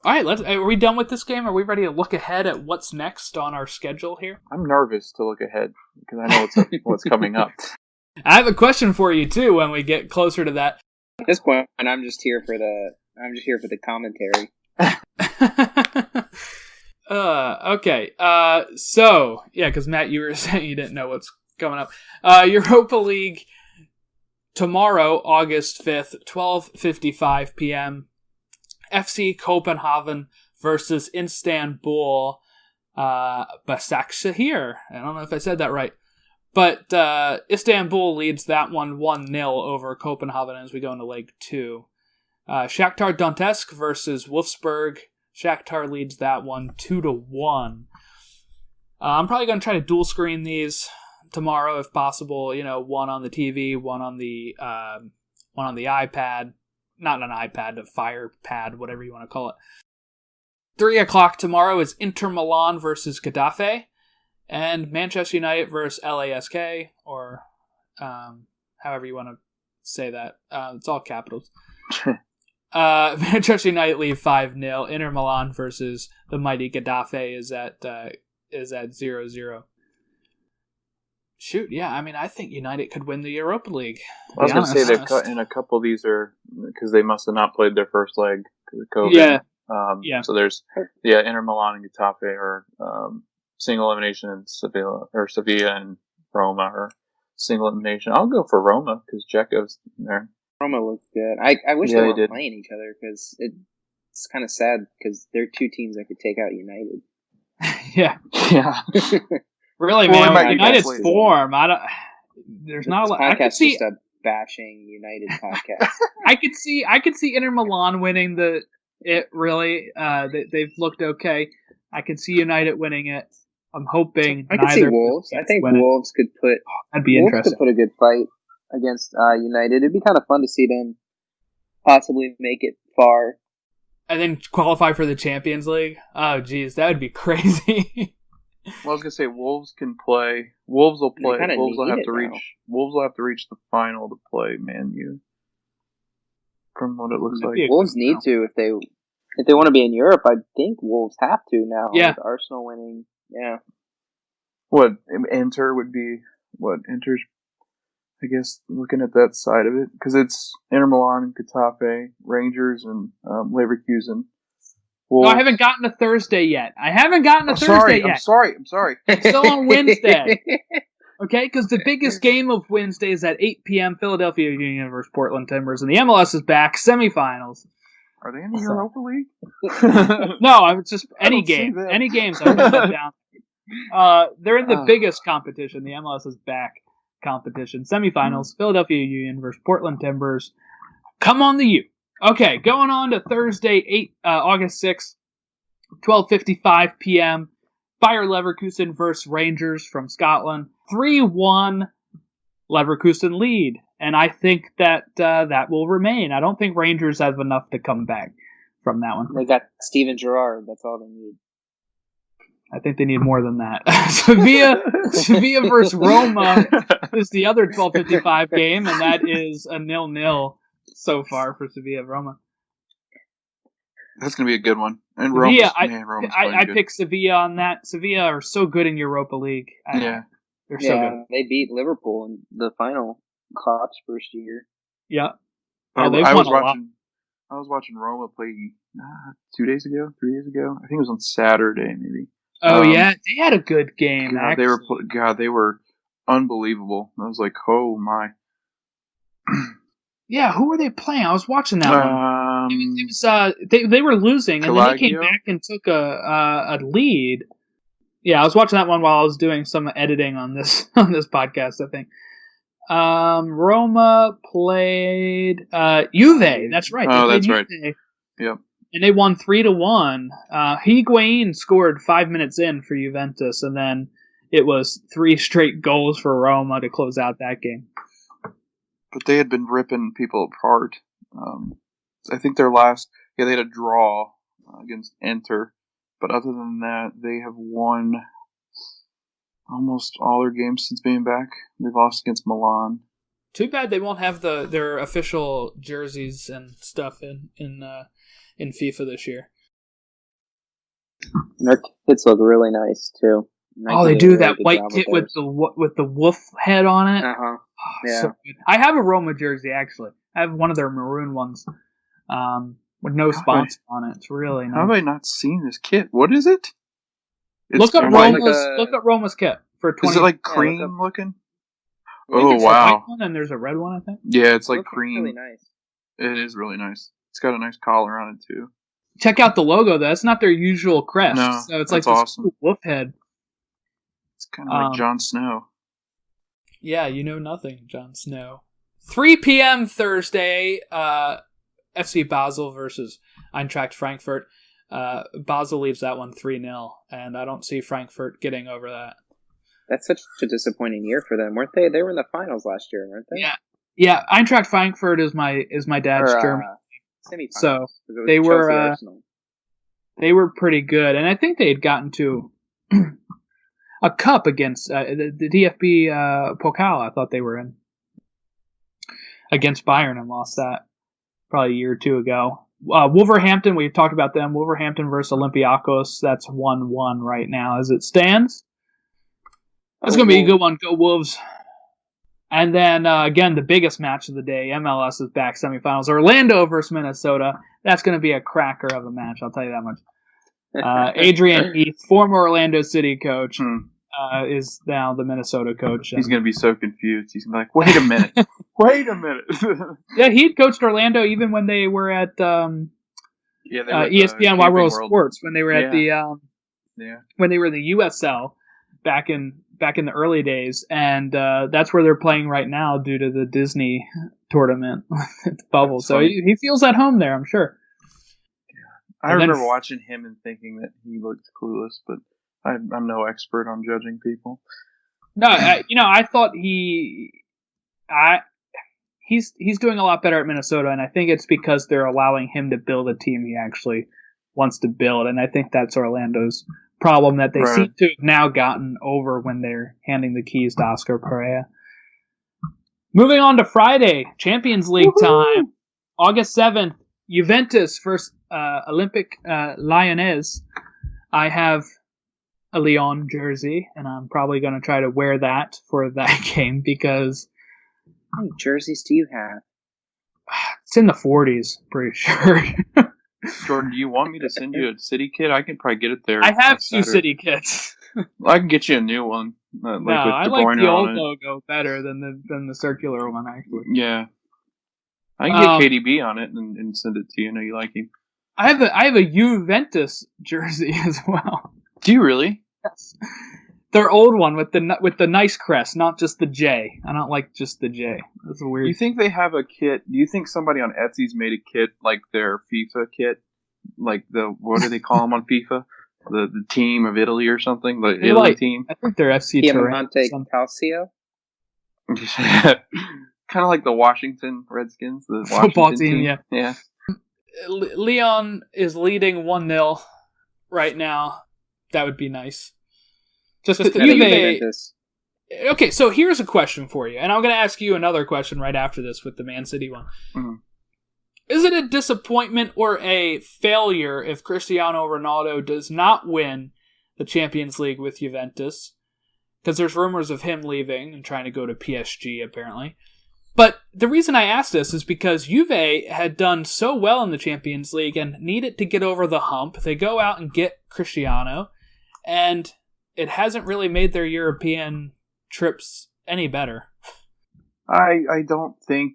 all right. Are we done with this game? Are we ready to look ahead at what's next on our schedule here? I'm nervous to look ahead because I know what's coming up. I have a question for you too when we get closer to that. At this point, I'm just here for the commentary. Okay. So yeah, because Matt, you were saying you didn't know what's coming up. Europa League. Tomorrow, August 5th, 12:55 p.m., FC Copenhagen versus Istanbul Başakşehir. I don't know if I said that right. But Istanbul leads that one 1-0 over Copenhagen as we go into Leg 2. Shakhtar Donetsk versus Wolfsburg. Shakhtar leads that one 2-1. I'm probably going to try to dual screen these tomorrow if possible, one on the TV, one on the one on the iPad. Not an iPad, a Fire Pad, whatever you want to call it. 3 o'clock tomorrow is Inter Milan versus Getafe, and Manchester United versus LASK, or however you want to say that. It's all capitals. Manchester United lead 5-0. Inter Milan versus the mighty Getafe is at 0-0. Shoot, yeah. I mean, I think United could win the Europa League. I was going to say they've in a couple of these are because they must have not played their first leg because of COVID. Yeah. So there's Inter Milan and Getafe are single elimination, and Sevilla and Roma are single elimination. I'll go for Roma because Dzeko's in there. Roma looks good. I wish they weren't playing each other because it's kind of sad because they're two teams that could take out United. Yeah. Really, Well, man. United's form. There's not a lot. I could see just a bashing United podcast. I could see Inter Milan winning it. Really, they've looked okay. I could see United winning it. I'm hoping. I could see Wolves. I think Wolves could put. That'd be interesting. Could put a good fight against United. It'd be kind of fun to see them possibly make it far and then qualify for the Champions League. Oh, geez, that would be crazy. Well, I was gonna say Wolves can play. Wolves will play. Wolves will have to reach. Wolves will have to reach the final to play Man U. From what it looks like, Wolves need to if they want to be in Europe. I think Wolves have to now. Yeah, with Arsenal winning. Yeah. What Inter would be? What Inter's? I guess looking at that side of it because it's Inter Milan, Getafe, Rangers, and Leverkusen. Wolves. No, I haven't gotten to Thursday yet. I'm sorry. It's still on Wednesday. Okay, because the biggest game of Wednesday is at 8 p.m. Philadelphia Union versus Portland Timbers, and the MLS is back, semifinals. Are they in the Europa League? No, it's just any game. Any games. I put that down. They're in the biggest competition. The MLS is back competition. Semifinals, Philadelphia Union versus Portland Timbers. Come on the U. Okay, going on to Thursday, August 6th, 12:55 p.m. Bayer Leverkusen versus Rangers from Scotland. 3-1 Leverkusen lead, and I think that that will remain. I don't think Rangers have enough to come back from that one. They got Steven Gerrard. That's all they need. I think they need more than that. Sevilla versus Roma is the other 12:55 game, and that is a 0-0 so far for Sevilla Roma. That's going to be a good one. And Sevilla, I picked Sevilla on that. Sevilla are so good in Europa League. They're so good. They beat Liverpool in the final. Klopp's first year. Yeah. I was watching Roma play 3 days ago. I think it was on Saturday, maybe. Oh yeah, they had a good game. They were unbelievable. I was like, oh my. Yeah, who were they playing? I was watching that one. It was they were losing, and then they came back and took a lead. Yeah, I was watching that one while I was doing some editing on this podcast, I think. Roma played Juve. That's right. Oh, that's right. Yep. And they won 3-1. Higuain scored 5 minutes in for Juventus, and then it was 3 straight goals for Roma to close out that game. But they had been ripping people apart. I think their last, they had a draw against Inter, but other than that, they have won almost all their games since being back. They've lost against Milan. Too bad they won't have their official jerseys and stuff in FIFA this year. Their kits look really nice too. They do that white kit with the wolf head on it. Uh-huh. Yeah. So good. I have a Roma jersey actually. I have one of their maroon ones, with no sponsor on it. It's really nice. How have I not seen this kit? What is it? Look up Roma's kit for 20. Is it like cream looking? Oh wow! A white one and there's a red one, I think. Yeah, it's like cream. Really nice. It is really nice. It's got a nice collar on it too. Check out the logo though. It's not their usual crest. No, so it's like this awesome. cool wolf head. It's kind of like Jon Snow. Yeah, you know nothing, Jon Snow. 3 p.m. Thursday, FC Basel versus Eintracht Frankfurt. Basel leaves that one 3-0, and I don't see Frankfurt getting over that. That's such a disappointing year for them, weren't they? They were in the finals last year, weren't they? Yeah, Eintracht Frankfurt is my dad's Or, German. semifinals. So 'Cause it was they Chelsea, were Arsenal. they were pretty good, and I think they had gotten to a cup against the DFB Pokal. I thought they were in against Bayern and lost that probably a year or two ago. Wolverhampton, we've talked about them. Wolverhampton versus Olympiacos. That's 1-1 right now as it stands. That's going to be a good one. Go Wolves. And then, again, the biggest match of the day, MLS is back, semifinals. Orlando versus Minnesota. That's going to be a cracker of a match, I'll tell you that much. Adrian Heath, former Orlando City coach, is now the Minnesota coach. He's going to be so confused. He's going to be like, wait a minute. Wait a minute. Yeah, he coached Orlando even when they were at ESPN Wide World Sports, when they were at when they were in the USL back in the early days, and that's where they're playing right now due to the Disney tournament bubble. So he feels at home there, I'm sure. I remember watching him and thinking that he looked clueless, but I'm no expert on judging people. No, I thought he's doing a lot better at Minnesota, and I think it's because they're allowing him to build a team he actually wants to build, and I think that's Orlando's problem that they seem to have now gotten over when they're handing the keys to Oscar Pereira. Moving on to Friday, Champions League time, August 7th, Juventus versus Olympic Lyonnais. I have a Lyon jersey, and I'm probably going to try to wear that for that game because... How many jerseys do you have? It's in the 40s, pretty sure. Jordan, do you want me to send you a City kit? I can probably get it there. I have 2 City kits. I can get you a new one. I like the old logo better than the circular one, actually. Yeah. I can get KDB on it and send it to you. I know you like him. I have a Juventus jersey as well. Do you really? Yes. Their old one with the nice crest, not just the J. I don't like just the J. That's weird. You think they have a kit? Do you think somebody on Etsy's made a kit like their FIFA kit? Like what do they call them on FIFA? The team of Italy or something? The Italy team? I think they're FC Turin. Calcio? Kind of like the Washington Redskins. The football team, yeah. Lyon is leading 1-0 right now. That would be nice. Just Juve. Okay, so here's a question for you, and I'm going to ask you another question right after this with the Man City one. Mm-hmm. Is it a disappointment or a failure if Cristiano Ronaldo does not win the Champions League with Juventus? Because there's rumors of him leaving and trying to go to PSG, apparently. But the reason I ask this is because Juve had done so well in the Champions League and needed to get over the hump. They go out and get Cristiano, and it hasn't really made their European trips any better. I don't think.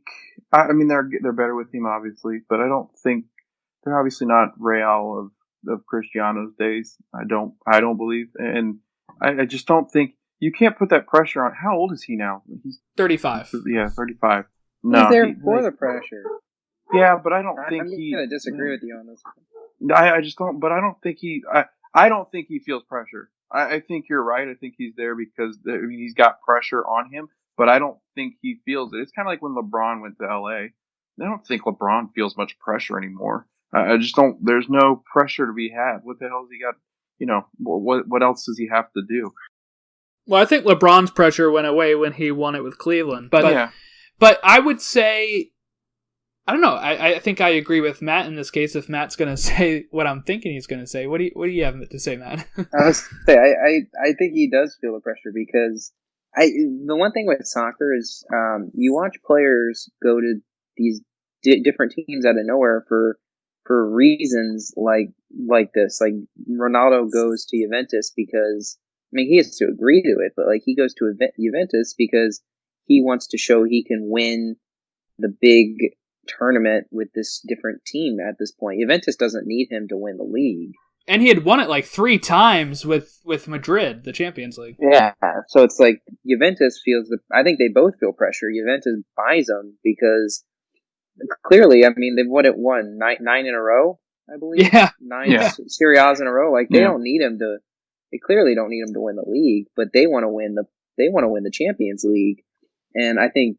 I mean, they're better with him, obviously, but I don't think they're obviously not Real of Cristiano's days. I don't believe, and I just don't think you can't put that pressure on. How old is he now? He's 35. Yeah, 35. No, he's there for the pressure. Yeah, but I don't think I'm going to disagree with you on this one. I just don't. But I don't think he. I don't think he feels pressure. I think you're right. I think he's there because he's got pressure on him, but I don't think he feels it. It's kind of like when LeBron went to LA. I don't think LeBron feels much pressure anymore. I just don't. There's no pressure to be had. What the hell has he got? What else does he have to do? Well, I think LeBron's pressure went away when he won it with Cleveland. But I would say, I don't know. I think I agree with Matt in this case. If Matt's going to say what I'm thinking he's going to say, what do you have to say, Matt? I think he does feel the pressure because the one thing with soccer is you watch players go to these different teams out of nowhere for reasons like this. Like Ronaldo goes to Juventus because he has to agree to it, but he goes to Juventus because he wants to show he can win the big tournament with this different team at this point. Juventus doesn't need him to win the league. And he had won it 3 times with Madrid, the Champions League. Yeah, so it's like Juventus feels I think they both feel pressure. Juventus buys them because clearly, they've won 9 in a row, I believe. Yeah. 9 Serie A's in a row. They don't need him to. They clearly don't need him to win the league, but they want to win the Champions League. And I think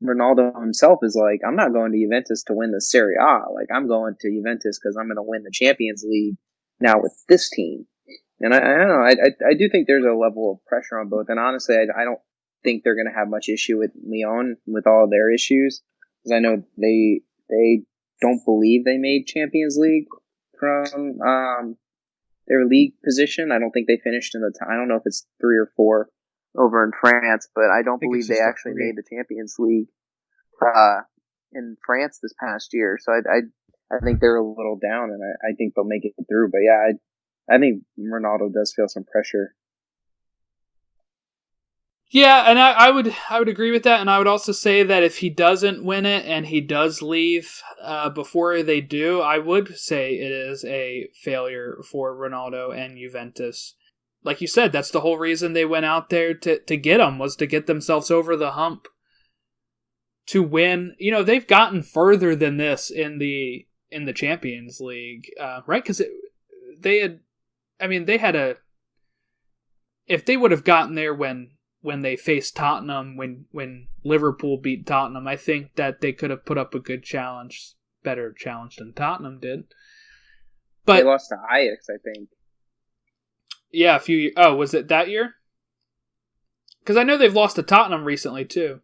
Ronaldo himself is like, I'm not going to Juventus to win the Serie A. Like, I'm going to Juventus because I'm going to win the Champions League now with this team. And I don't know. I do think there's a level of pressure on both. And honestly, I don't think they're going to have much issue with Lyon with all their issues, because I know they don't believe they made Champions League from their league position. I don't think they finished in the I don't know if it's 3 or 4 over in France, but I don't believe they actually made the Champions League in France this past year. So I think they're a little down, and I think they'll make it through. But yeah, I think Ronaldo does feel some pressure. Yeah, and I would agree with that, and I would also say that if he doesn't win it and he does leave before they do, I would say it is a failure for Ronaldo and Juventus. Like you said, that's the whole reason they went out there to get him, was to get themselves over the hump to win. You know, they've gotten further than this in the Champions League, right? Because if they would have gotten there when they faced Tottenham, when Liverpool beat Tottenham, I think that they could have put up a good challenge, better challenge than Tottenham did. But they lost to Ajax, I think. Yeah, was it that year? Because I know they've lost to Tottenham recently too.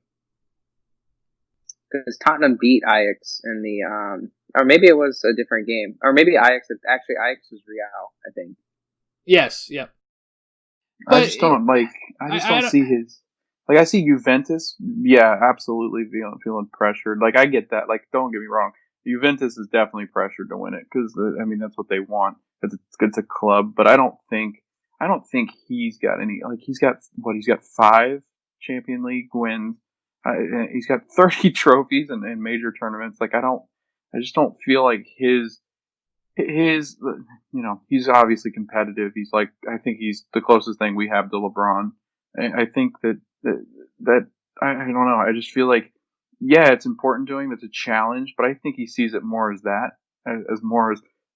Because Tottenham beat Ajax in the or maybe it was a different game, or maybe Ajax was Real, I think. Yes, yep. I just don't see his, like, I see Juventus, yeah, absolutely feeling pressured. Like, I get that. Like, don't get me wrong, Juventus is definitely pressured to win it, because I mean, that's what they want. It's a club, but I don't think he's got any. Like, he's got 5 Champions League wins. He's got 30 trophies in major tournaments. Like, I just don't feel like his, he's obviously competitive. He's like, I think he's the closest thing we have to LeBron. I think that I don't know. I just feel like, yeah, it's important to him. It's a challenge, but I think he sees it more as that,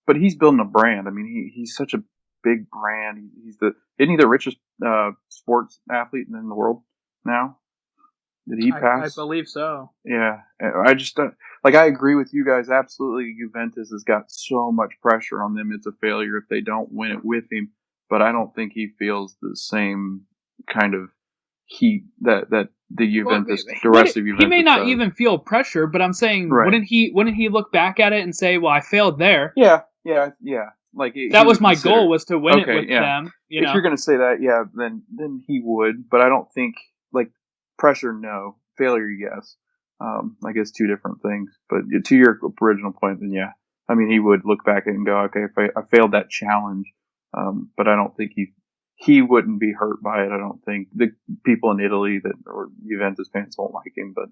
but he's building a brand. I mean, he's such a big brand. Isn't he the richest sports athlete in the world now? Did he pass? I believe so. Yeah, I just I agree with you guys. Absolutely, Juventus has got so much pressure on them. It's a failure if they don't win it with him. But I don't think he feels the same kind of heat that the Juventus, the rest of Juventus. He may not does. even feel pressure, but I'm saying, right. wouldn't he look back at it and say, "Well, I failed there." Yeah. Like, that was my goal, was to win it with them. If you're going to say that, yeah, then he would. But I don't think, like, pressure, no. Failure, yes. I guess 2 different things. But to your original point, then yeah. I mean, he would look back at it and go, okay, if I failed that challenge. But I don't think he wouldn't be hurt by it. I don't think the people in Italy or Juventus fans won't like him. But,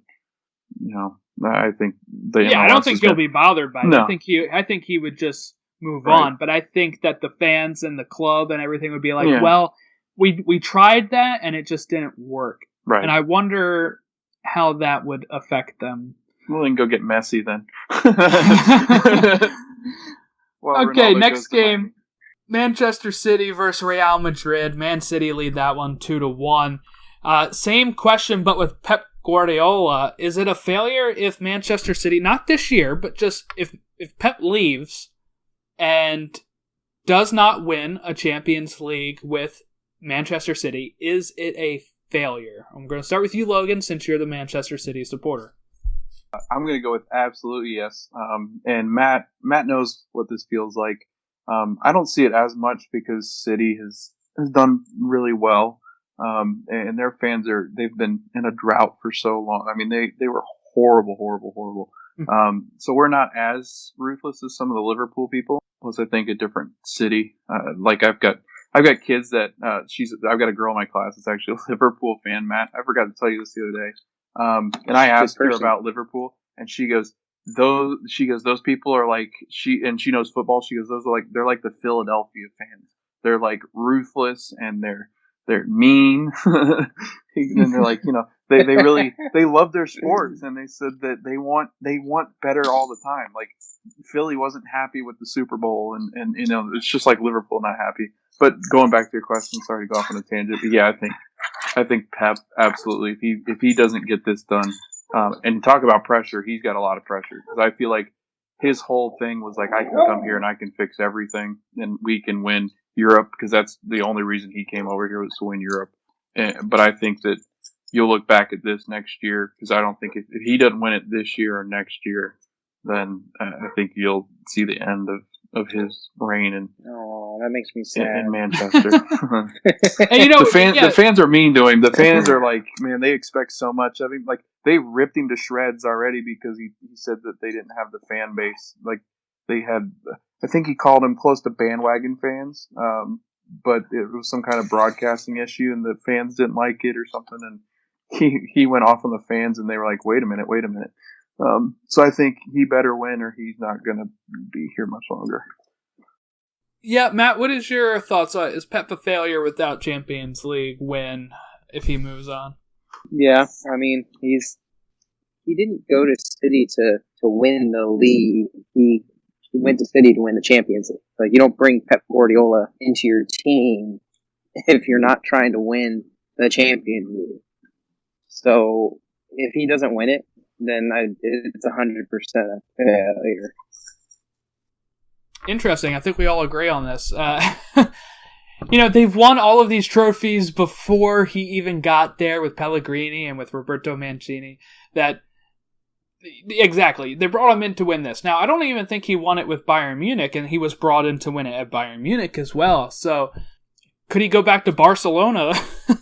I think I don't think he'll be bothered by it. No. I think he would just move on. But I think that the fans and the club and everything would be like, well, we tried that and it just didn't work. Right. And I wonder how that would affect them. Well, then go get Messi then. Okay, next game. Manchester City versus Real Madrid. Man City lead that one 2-1. Same question, but with Pep Guardiola. Is it a failure if Manchester City, not this year, but just if Pep leaves and does not win a Champions League with Manchester City, is it a failure? I'm going to start with you, Logan, since you're the Manchester City supporter. I'm going to go with absolutely yes. And Matt knows what this feels like. I don't see it as much because City has done really well. And their fans they've been in a drought for so long. I mean, they were horrible. So we're not as ruthless as some of the Liverpool people. Plus, I think a different city. Like I've got kids that I've got a girl in my class that's actually a Liverpool fan, Matt. I forgot to tell you this the other day. And I asked her about Liverpool, and she goes, those people are like, she knows football. She goes, they're like the Philadelphia fans. They're like ruthless and they're mean. And they're like, they really, they love their sports, and they said that they want better all the time. Like, Philly wasn't happy with the Super Bowl, and it's just like Liverpool not happy. But going back to your question, sorry to go off on a tangent, but yeah, I think Pep absolutely. If he doesn't get this done, And talk about pressure. He's got a lot of pressure because I feel like his whole thing was like, I can come here and I can fix everything and we can win Europe because that's the only reason he came over here was to win Europe. But I think that you'll look back at this next year because I don't think if he doesn't win it this year or next year, then I think you'll see the end of his reign that makes me sad. in Manchester. And the fans are mean to him. The fans are like, man, they expect so much of him. Like they ripped him to shreds already because he said that they didn't have the fan base. Like they had, I think he called them close to bandwagon fans. But it was some kind of broadcasting issue, and the fans didn't like it or something. And he went off on the fans, and they were like, "Wait a minute." So I think he better win, or he's not going to be here much longer. Yeah, Matt, what is your thoughts on is Pep a failure without Champions League win if he moves on? Yeah, I mean he didn't go to City to win the league. He went to City to win the Champions League. Like you don't bring Pep Guardiola into your team if you're not trying to win the Champions League. So if he doesn't win it, then it's 100% a failure. Interesting. I think we all agree on this. They've won all of these trophies before he even got there with Pellegrini and with Roberto Mancini. Exactly. They brought him in to win this. Now, I don't even think he won it with Bayern Munich, and he was brought in to win it at Bayern Munich as well. So could he go back to Barcelona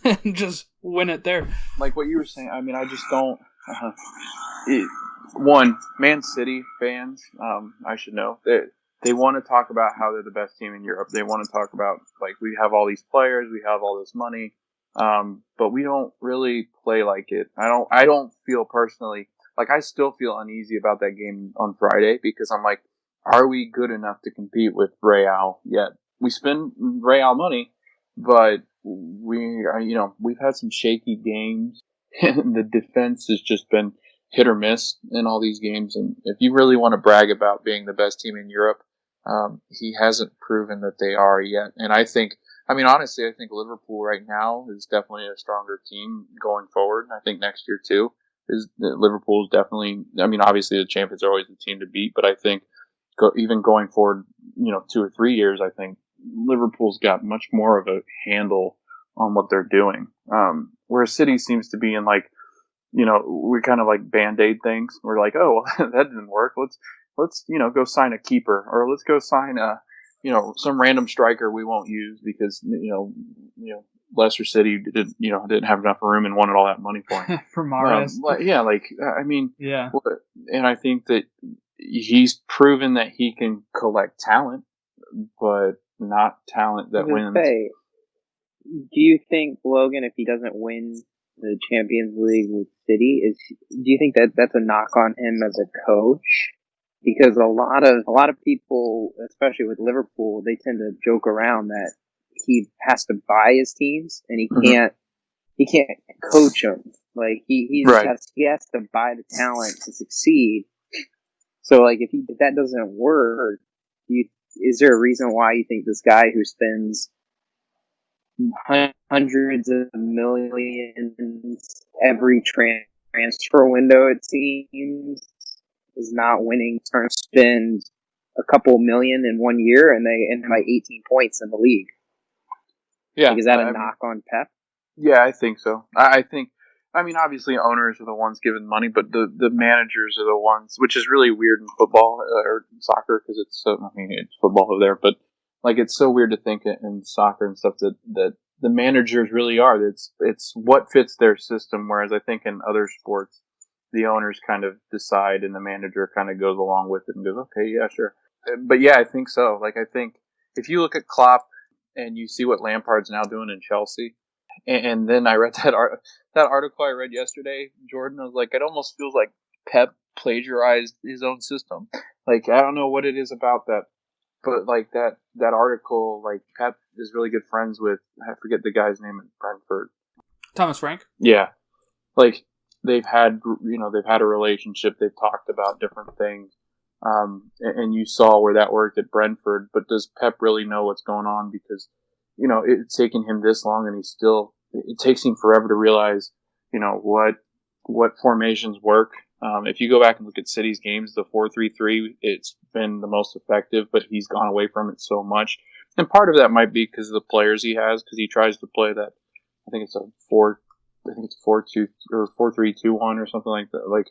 and just win it there? Like what you were saying, I mean, I just don't... One, Man City fans, I should know, they want to talk about how they're the best team in Europe. They want to talk about, like, we have all these players, we have all this money, but we don't really play like it. I don't feel personally, like, I still feel uneasy about that game on Friday because I'm like, are we good enough to compete with Real yet? We spend Real money, but we've had some shaky games. The defense has just been hit or miss in all these games. And if you really want to brag about being the best team in Europe, he hasn't proven that they are yet. And honestly, I think Liverpool right now is definitely a stronger team going forward. I think next year too Liverpool is definitely, obviously the champions are always the team to beat, but I think even going forward, 2 or 3 years, I think Liverpool's got much more of a handle on what they're doing. Whereas City seems to be in like, we kind of like Band-Aid things. We're like, oh, well, that didn't work. Let's go sign a keeper, or let's go sign some random striker we won't use because, Leicester City didn't have enough room and wanted all that money for him. For Mahrez. Yeah. And I think that he's proven that he can collect talent, but not talent that wins. Do you think, Logan, if he doesn't win the Champions League with City, do you think that that's a knock on him as a coach? Because a lot of people, especially with Liverpool, they tend to joke around that he has to buy his teams and he can't coach them. Like he has to buy the talent to succeed. So like if that doesn't work, is there a reason why you think this guy who spends hundreds of millions every transfer window, it seems, is not winning, turn spend a couple million in 1 year and they end by 18 points in the league? Yeah. Like, is that a knock on Pep? Yeah, I think so. I think, obviously owners are the ones giving money, but the managers are the ones, which is really weird in football or soccer because it's football over there, but like it's so weird to think in soccer and stuff that the managers really are. It's what fits their system, whereas I think in other sports, the owners kind of decide and the manager kind of goes along with it and goes, okay, yeah, sure. But yeah, I think so. Like I think if you look at Klopp and you see what Lampard's now doing in Chelsea, and then I read that article I read yesterday, Jordan, I was like, it almost feels like Pep plagiarized his own system. Like I don't know what it is about that, but like that article, like Pep is really good friends with, I forget the guy's name at Brentford. Thomas Frank? Yeah. Like they've had a relationship. They've talked about different things. And you saw where that worked at Brentford, but does Pep really know what's going on? Because, it's taken him this long and it takes him forever to realize, what formations work. If you go back and look at City's games, the 4-3-3, it's been the most effective, but he's gone away from it so much. And part of that might be because of the players he has, because he tries to play that. I think it's a 4-2 or 4-3-2-1 or something like that. Like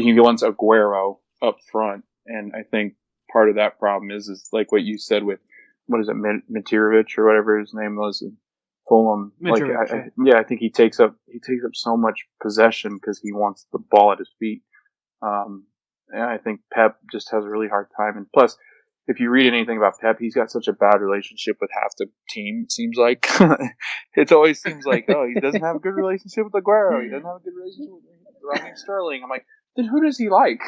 he wants Aguero up front, and I think part of that problem is like what you said with what is it, Matirovic or whatever his name was in Fulham. I think he takes up so much possession because he wants the ball at his feet. And I think Pep just has a really hard time. And plus, if you read anything about Pep, he's got such a bad relationship with half the team, it seems like. It always seems like, he doesn't have a good relationship with Aguero. He doesn't have a good relationship with Raheem Sterling. I'm like, then who does he like?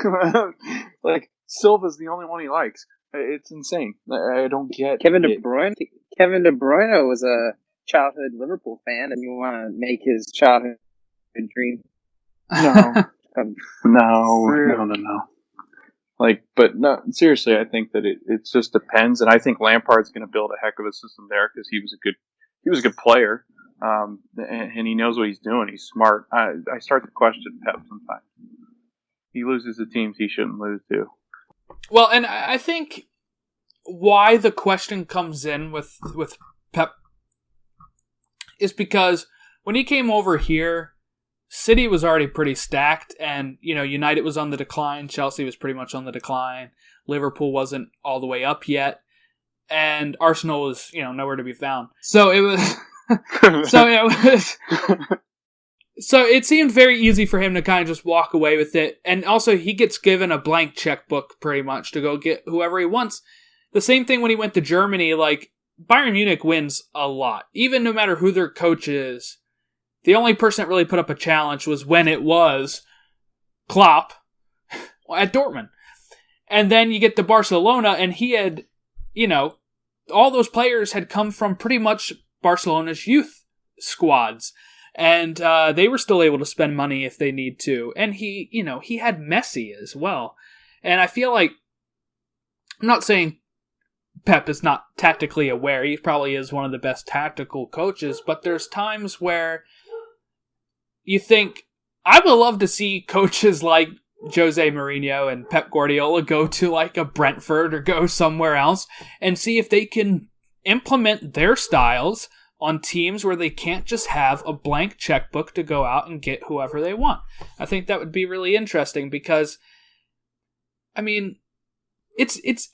Like, Silva's the only one he likes. It's insane. I don't get Kevin De Bruyne. Kevin De Bruyne was a childhood Liverpool fan, and you want to make his childhood dream. No. Like, but no, seriously, I think that it just depends, and I think Lampard's going to build a heck of a system there because he was a good player, and he knows what he's doing. He's smart. I start to question Pep sometimes. He loses to teams he shouldn't lose to. Well, and I think why the question comes in with Pep is because when he came over here, City was already pretty stacked, and United was on the decline, Chelsea was pretty much on the decline, Liverpool wasn't all the way up yet, and Arsenal was nowhere to be found. So it was so it seemed very easy for him to kind of just walk away with it, and also he gets given a blank checkbook pretty much to go get whoever he wants. The same thing when he went to Germany. Like, Bayern Munich wins a lot, even no matter who their coach is. The only person that really put up a challenge was when it was Klopp at Dortmund. And then you get to Barcelona, and he had, all those players had come from pretty much Barcelona's youth squads. And they were still able to spend money if they need to. And he had Messi as well. And I feel like, I'm not saying Pep is not tactically aware. He probably is one of the best tactical coaches. But there's times where you think, I would love to see coaches like Jose Mourinho and Pep Guardiola go to like a Brentford or go somewhere else and see if they can implement their styles on teams where they can't just have a blank checkbook to go out and get whoever they want. I think that would be really interesting because, I mean,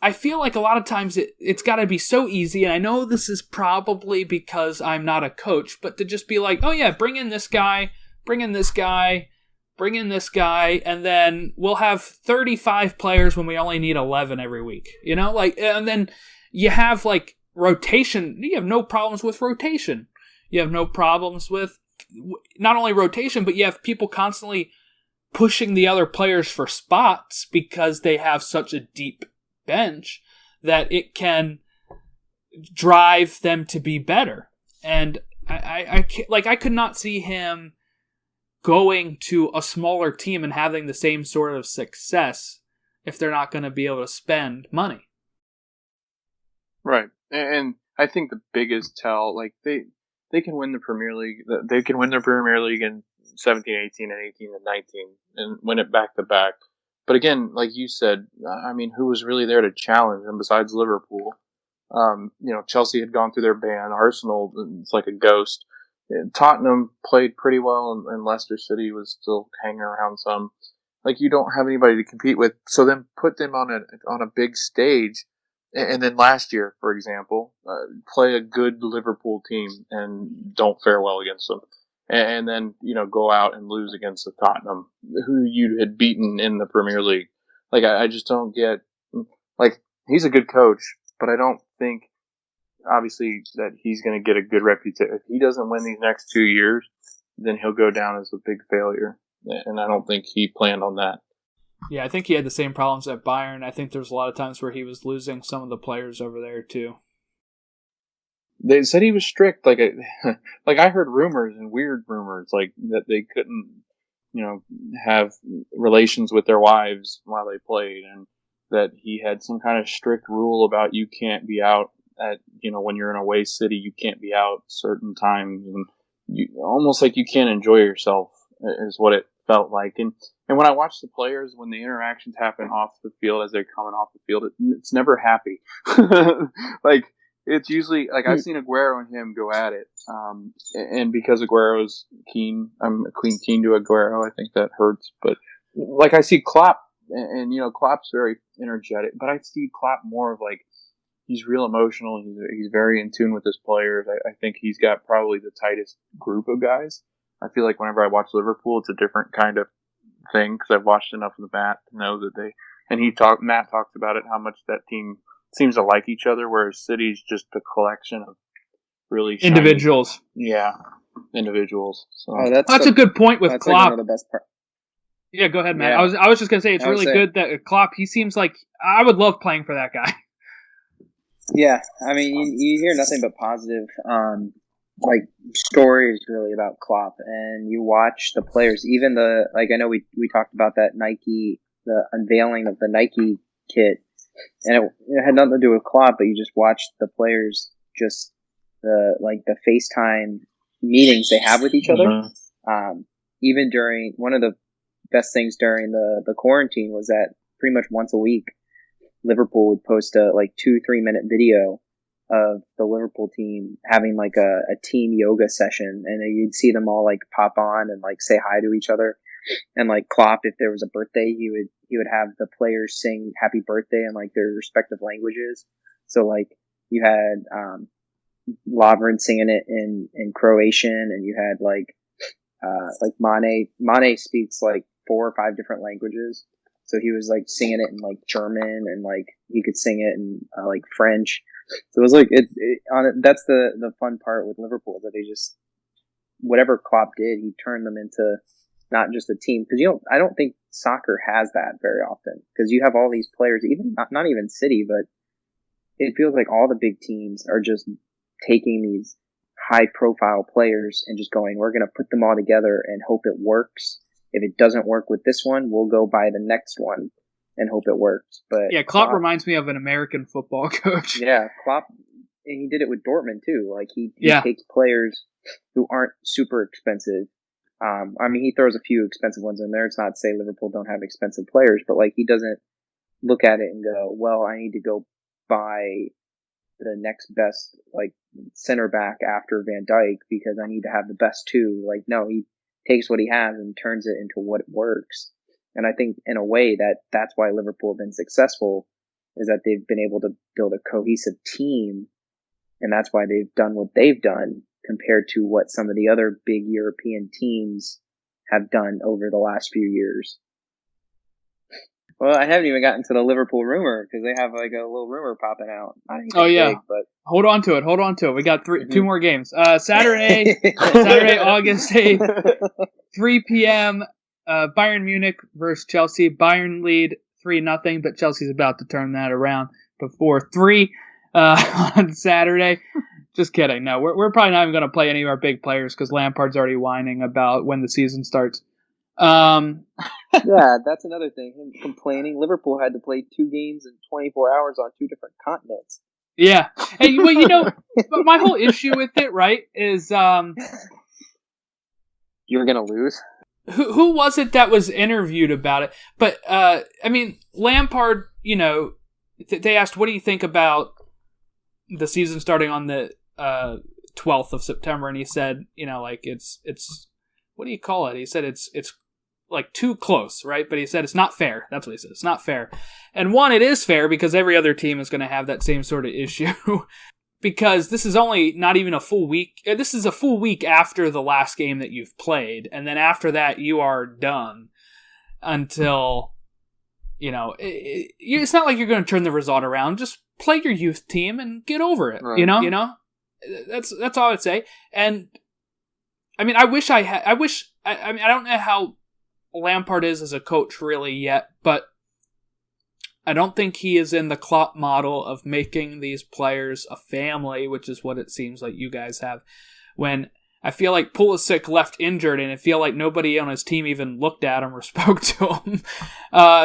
I feel like a lot of times it's got to be so easy, and I know this is probably because I'm not a coach, but to just be like, oh yeah, bring in this guy, bring in this guy, bring in this guy, and then we'll have 35 players when we only need 11 every week. And then you have like rotation. You have no problems with rotation. You have no problems with not only rotation, but you have people constantly pushing the other players for spots because they have such a deep bench that it can drive them to be better. And I could not see him going to a smaller team and having the same sort of success if they're not going to be able to spend money. Right. And I think the biggest tell, like they can win the Premier League. They can win the Premier League in 17, 18, and 18 and 19 and win it back to back. But again, like you said, I mean, who was really there to challenge them besides Liverpool? Chelsea had gone through their ban. Arsenal, it's like a ghost. Tottenham played pretty well, and Leicester City was still hanging around some. Like, you don't have anybody to compete with. So then put them on a big stage. And then last year, for example, play a good Liverpool team and don't fare well against them. And then, go out and lose against the Tottenham, who you had beaten in the Premier League. Like, I just don't get, like, he's a good coach, but I don't think, obviously, that he's going to get a good reputation. If he doesn't win these next 2 years, then he'll go down as a big failure. And I don't think he planned on that. Yeah, I think he had the same problems at Bayern. I think there's a lot of times where he was losing some of the players over there, too. They said he was strict. Like I heard rumors and weird rumors, like that they couldn't, have relations with their wives while they played, and that he had some kind of strict rule about you can't be out at, when you're in a away city, you can't be out certain times, and almost like you can't enjoy yourself is what it felt like. And when I watch the players, when the interactions happen off the field as they're coming off the field, it's never happy. Like, it's usually, like, I've seen Aguero and him go at it. And because Aguero's keen, I'm keen to Aguero, I think that hurts. But, like, I see Klopp, and you know, Klopp's very energetic, but I see Klopp more of, like, he's real emotional. He's very in tune with his players. I think he's got probably the tightest group of guys. I feel like whenever I watch Liverpool, it's a different kind of thing because I've watched enough of the Matt to know that they. And Matt talked about it, how much that team seems to like each other, whereas City's just a collection of really shiny, individuals. Individuals. So. That's a good point with that's Klopp. like one of the best parts. Yeah, go ahead, Matt. Yeah. I was just gonna say it's really good that Klopp. He seems like I would love playing for that guy. Yeah, I mean, you hear nothing but positive, like, stories really about Klopp, and you watch the players, even I know we talked about that Nike, the unveiling of the Nike kit, and it had nothing to do with Klopp, but you just watched the players, just the FaceTime meetings they have with each other. Mm-hmm. Even during, one of the best things during the quarantine was that pretty much once a week, Liverpool would post a 2-3 minute video of the Liverpool team having like a team yoga session, and you'd see them all like pop on and like say hi to each other. And like Klopp, if there was a birthday, he would have the players sing happy birthday in like their respective languages. So like you had Lovren singing it in Croatian, and you had like Mane speaks like 4 or 5 different languages. So he was like singing it in like German, and like he could sing it in like French. So it was like that's the fun part with Liverpool, that they just, whatever Klopp did, he turned them into not just a team. Because I don't think soccer has that very often, because you have all these players, even not even City, but it feels like all the big teams are just taking these high profile players and just going, we're going to put them all together and hope it works. If it doesn't work with this one, we'll go buy the next one and hope it works. But yeah, Klopp reminds me of an American football coach. Yeah, Klopp, and he did it with Dortmund too. Like he takes players who aren't super expensive. I mean, he throws a few expensive ones in there. It's not to say Liverpool don't have expensive players, but like he doesn't look at it and go, well, I need to go buy the next best like center back after Van Dijk because I need to have the best two. Like, no, he takes what he has and turns it into what works. And I think in a way that's why Liverpool have been successful, is that they've been able to build a cohesive team. And that's why they've done what they've done compared to what some of the other big European teams have done over the last few years. Well, I haven't even gotten to the Liverpool rumor, because they have like a little rumor popping out. Oh yeah, big, but hold on to it. We got 2 more games. Saturday, August 8th, 3 p.m. Bayern Munich versus Chelsea. Bayern lead 3-0, but Chelsea's about to turn that around before 3 on Saturday. Just kidding. No, we're probably not even going to play any of our big players because Lampard's already whining about when the season starts. Yeah, that's another thing. Him complaining. Liverpool had to play 2 games in 24 hours on 2 different continents. Yeah. Hey, well, but my whole issue with it, right, is you're gonna lose. Who was it that was interviewed about it? But I mean, Lampard. They asked, "What do you think about the season starting on the 12th of September?" And he said, it's what do you call it? He said it's like too close, right? But he said it's not fair. That's what he said. It's not fair. And one, it is fair because every other team is going to have that same sort of issue because this is only not even a full week. This is a full week after the last game that you've played. And then after that, you are done until, it's not like you're going to turn the result around. Just play your youth team and get over it. Right. That's all I'd say. And I mean, I don't know how Lampard is as a coach really yet, but I don't think he is in the Klopp model of making these players a family, which is what it seems like you guys have. When I feel like Pulisic left injured, and I feel like nobody on his team even looked at him or spoke to him.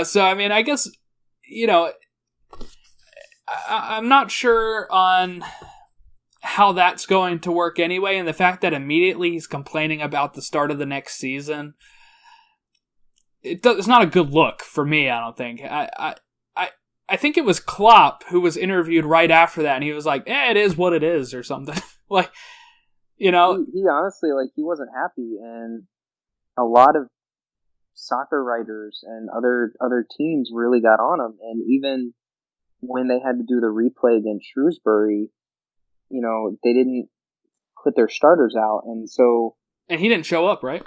So, I mean, I guess, I'm not sure on how that's going to work anyway, and the fact that immediately he's complaining about the start of the next season, it's not a good look for me, I don't think. I think it was Klopp who was interviewed right after that, and he was like, it is what it is, or something. Like, you know. He honestly, like, he wasn't happy, and a lot of soccer writers and other teams really got on him, and even when they had to do the replay against Shrewsbury, you know, they didn't put their starters out, and so... And he didn't show up, right?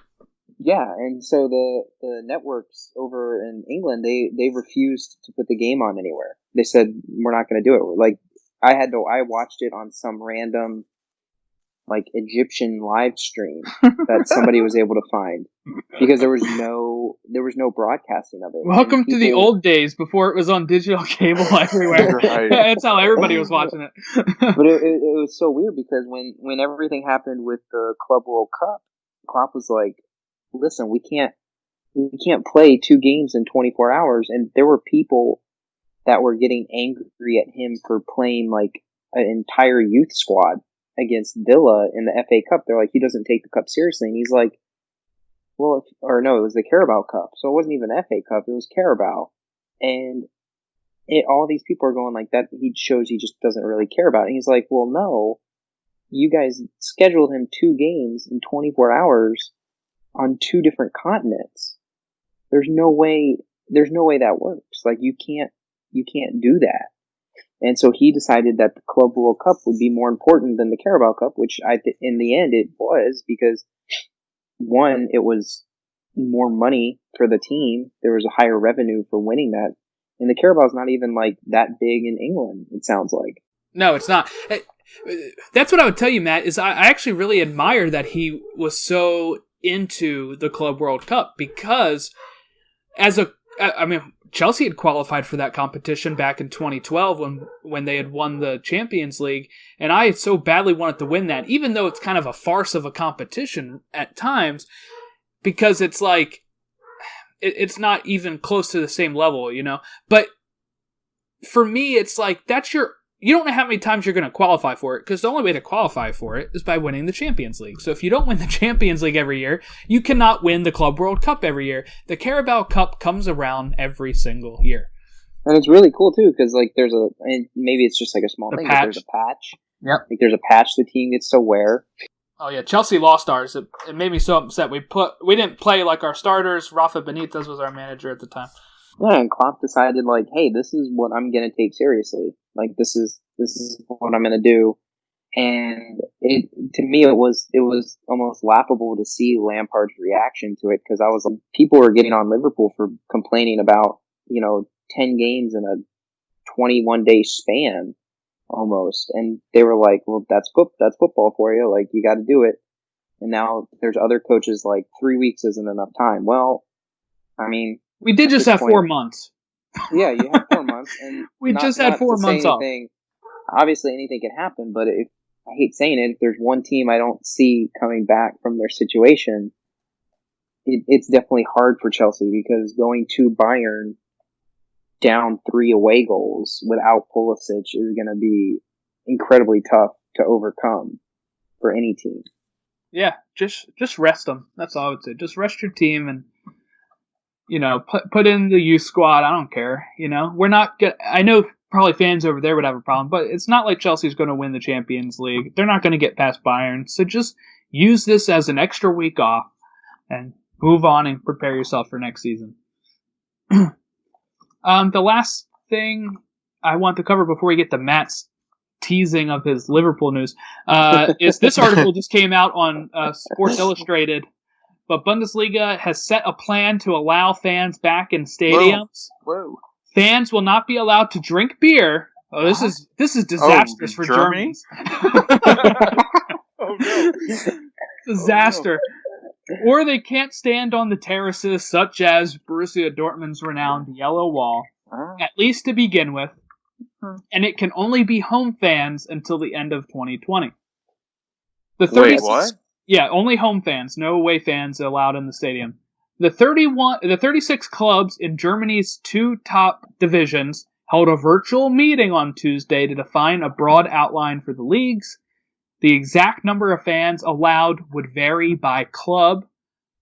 Yeah, and so the networks over in England, they refused to put the game on anywhere. They said, we're not going to do it. Like, I watched it on some random, like, Egyptian live stream that somebody was able to find, because there was no broadcasting of it. Welcome to the old days before it was on digital cable everywhere. Right. That's how everybody was watching it. But it was so weird, because when everything happened with the Club World Cup, Klopp was like, listen, we can't play 2 games in 24 hours. And there were people that were getting angry at him for playing like an entire youth squad against Villa in the FA Cup. They're like, he doesn't take the cup seriously. And he's like, well, it was the Carabao Cup. So it wasn't even FA Cup. It was Carabao. And all these people are going like that. He shows he just doesn't really care about it. And he's like, well, no, you guys scheduled him 2 games in 24 hours on 2 different continents. There's no way that works. Like, you can't do that. And so he decided that the Club World Cup would be more important than the Carabao Cup, which in the end it was, because one, it was more money for the team. There was a higher revenue for winning that. And the Carabao's not even like that big in England, it sounds like. No, it's not. That's what I would tell you, Matt, is I actually really admire that he was so into the Club World Cup, because Chelsea had qualified for that competition back in 2012 when they had won the Champions League, and I so badly wanted to win that, even though it's kind of a farce of a competition at times, because it's like, it's not even close to the same level, you know? But for me, it's like, you don't know how many times you're going to qualify for it, because the only way to qualify for it is by winning the Champions League. So if you don't win the Champions League every year, you cannot win the Club World Cup every year. The Carabao Cup comes around every single year. And it's really cool, too, because like and maybe it's just like a small thing, but there's a patch. Yep. Like, there's a patch the team gets to wear. Oh yeah, Chelsea lost ours. It made me so upset. We didn't play like our starters. Rafa Benitez was our manager at the time. Yeah, and Klopp decided, like, hey, this is what I'm going to take seriously. Like, this is what I'm going to do. And to me, it was almost laughable to see Lampard's reaction to it, because I was like, people were getting on Liverpool for complaining about, 10 games in a 21-day span almost. And they were like, well, that's football for you. Like, you got to do it. And now there's other coaches like 3 weeks isn't enough time. Well, I mean, we did just have 4 months. Yeah, you had 4 months, and we just had 4 months off. Obviously, anything can happen, but I hate saying it, if there's one team I don't see coming back from their situation, it's definitely hard for Chelsea, because going to Bayern down 3 away goals without Pulisic is going to be incredibly tough to overcome for any team. Yeah, just rest them. That's all I would say. Just rest your team and, put in the youth squad. I don't care. We're not good. I know probably fans over there would have a problem, but it's not like Chelsea's going to win the Champions League. They're not going to get past Bayern. So just use this as an extra week off and move on and prepare yourself for next season. The last thing I want to cover before we get to Matt's teasing of his Liverpool news is this article just came out on Sports Illustrated. But Bundesliga has set a plan to allow fans back in stadiums. Whoa. Fans will not be allowed to drink beer. Oh, this is disastrous for Germany. Oh no. Disaster. Oh, no. Or they can't stand on the terraces, such as Borussia Dortmund's renowned Yellow Wall, at least to begin with. And it can only be home fans until the end of 2020. Wait, what? Yeah, only home fans, no away fans allowed in the stadium. The 36 clubs in Germany's 2 top divisions held a virtual meeting on Tuesday to define a broad outline for the leagues. The exact number of fans allowed would vary by club.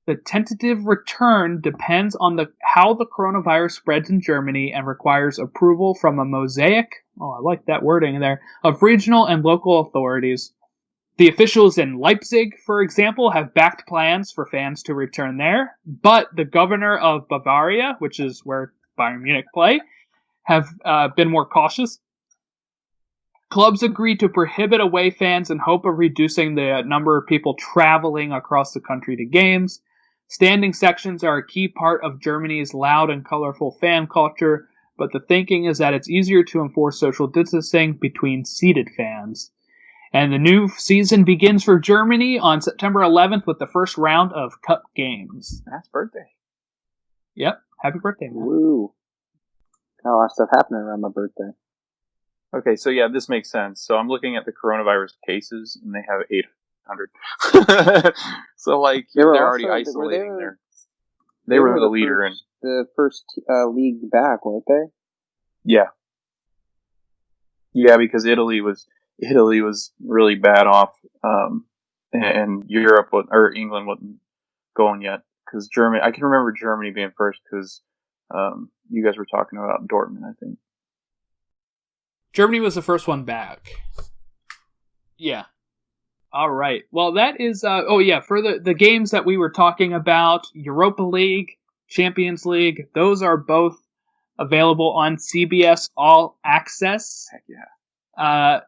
The tentative return depends on how the coronavirus spreads in Germany and requires approval from a mosaic, I like that wording there, of regional and local authorities. The officials in Leipzig, for example, have backed plans for fans to return there, but the governor of Bavaria, which is where Bayern Munich play, have been more cautious. Clubs agreed to prohibit away fans in hope of reducing the number of people traveling across the country to games. Standing sections are a key part of Germany's loud and colorful fan culture, but the thinking is that it's easier to enforce social distancing between seated fans. And the new season begins for Germany on September 11th with the first round of cup games. That's birthday. Yep. Happy birthday, man. Woo. Got a lot of stuff happening around my birthday. Okay, so yeah, this makes sense. So I'm looking at the coronavirus cases, and they have 800. So, like, they're already isolating there. They were the leader in the first league back, weren't they? Yeah. Yeah, because Italy was really bad off, and Europe or England wasn't going yet. Because Germany, I can remember Germany being first because you guys were talking about Dortmund, I think. Germany was the first one back. Yeah. All right. Well, that is... for the games that we were talking about, Europa League, Champions League, those are both available on CBS All Access. Heck yeah.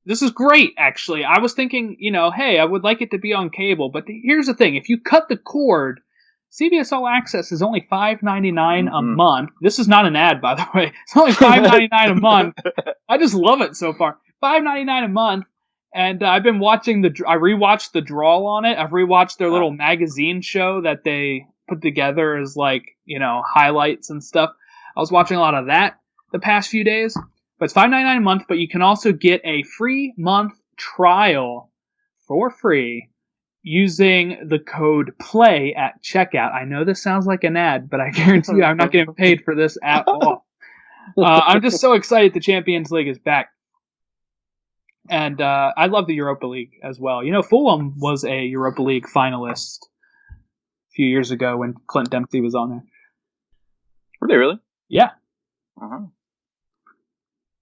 This is great, actually. I was thinking, hey, I would like it to be on cable, but here's the thing. If you cut the cord, CBS All Access is only $5.99 a month. This is not an ad, by the way. It's only $5.99 a month. I just love it so far. $5.99 a month. And I've been watching I rewatched the draw on it. I've rewatched their little magazine show that they put together as highlights and stuff. I was watching a lot of that the past few days. But it's $5.99 a month, but you can also get a free month trial for free using the code PLAY at checkout. I know this sounds like an ad, but I guarantee you I'm not getting paid for this at all. I'm just so excited the Champions League is back. And I love the Europa League as well. Fulham was a Europa League finalist a few years ago when Clint Dempsey was on there. Were they really? Yeah. Uh-huh.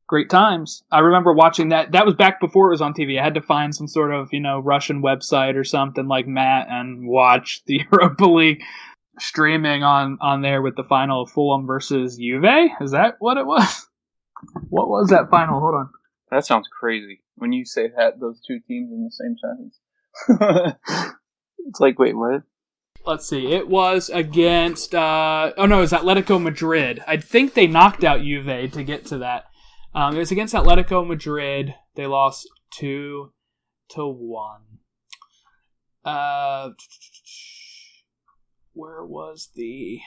Great times. I remember watching that. That was back before it was on TV. I had to find some sort of, Russian website or something like Matt and watch the Europa League streaming on there with the final of Fulham versus Juve. Is that what it was? What was that final? Hold on. That sounds crazy. When you say that, those two teams in the same sentence. It's like, wait, what? Let's see. It was against... it was Atletico Madrid. I think they knocked out Juve to get to that. It was against Atletico Madrid. They lost 2-1. Where was the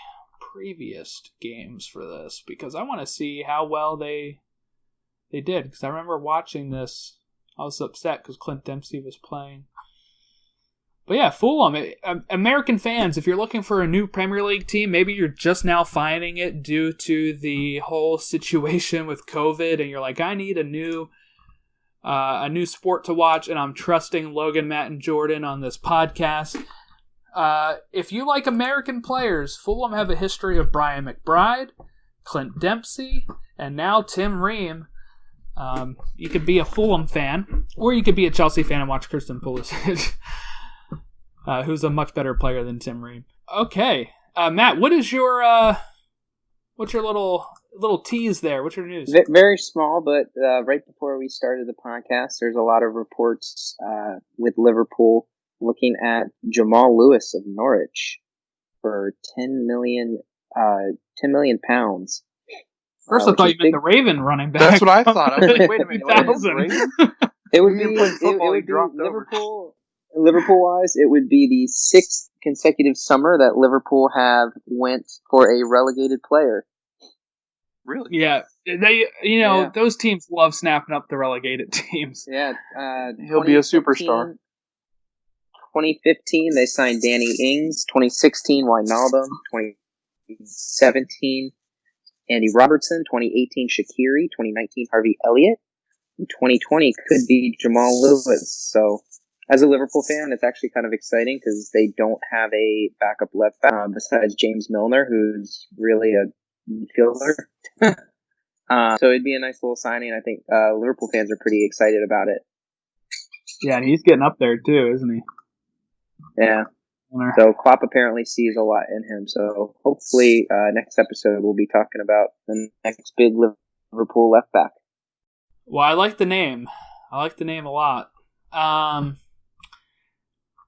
previous games for this? Because I want to see how well they did. Because I remember watching this. I was upset because Clint Dempsey was playing. But yeah, Fulham. American fans, if you're looking for a new Premier League team, maybe you're just now finding it due to the whole situation with COVID, and you're like, I need a new sport to watch, and I'm trusting Logan, Matt, and Jordan on this podcast. If you like American players, Fulham have a history of Brian McBride, Clint Dempsey, and now Tim Ream. You could be a Fulham fan, or you could be a Chelsea fan and watch Christian Pulisic. Who's a much better player than Tim Ream. Okay. Matt, what's your little tease there? What's your news? Very small, but right before we started the podcast, there's a lot of reports with Liverpool looking at Jamal Lewis of Norwich for £10 million. First, I thought you meant the Raven running back. That's what I thought. I was like, wait a minute. It would be Liverpool-wise, it would be the sixth consecutive summer that Liverpool have went for a relegated player. Really? Yeah. Those teams love snapping up the relegated teams. Yeah. He'll be a superstar. 2015, they signed Danny Ings. 2016, Wijnaldum. 2017, Andy Robertson. 2018, Shaqiri. 2019, Harvey Elliott. And 2020 could be Jamal Lewis. So as a Liverpool fan, it's actually kind of exciting because they don't have a backup left back besides James Milner, who's really a midfielder. So it'd be a nice little signing. I think Liverpool fans are pretty excited about it. Yeah, and he's getting up there too, isn't he? Yeah. So Klopp apparently sees a lot in him. So hopefully next episode we'll be talking about the next big Liverpool left back. Well, I like the name. I like the name a lot.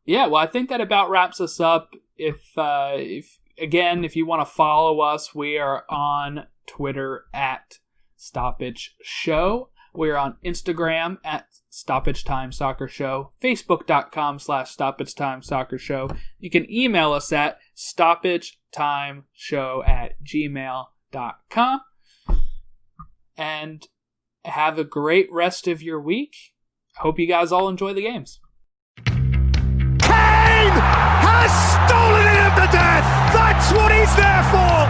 Yeah, well, I think that about wraps us up. If you want to follow us, we are on Twitter at Stoppage Show. We're on Instagram at Stoppage Time Soccer Show, Facebook.com/Stoppage Time Soccer Show. You can email us at stoppagetimeshow@gmail.com. And have a great rest of your week. Hope you guys all enjoy the games. Kane has stolen it to death. That's what he's there for.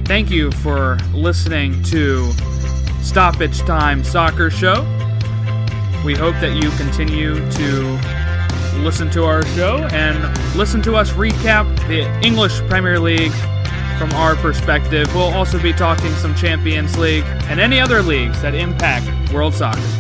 Thank you for listening to Stoppage Time Soccer Show. We hope that you continue to listen to our show and listen to us recap the English Premier League from our perspective. We'll also be talking some Champions League and any other leagues that impact world soccer.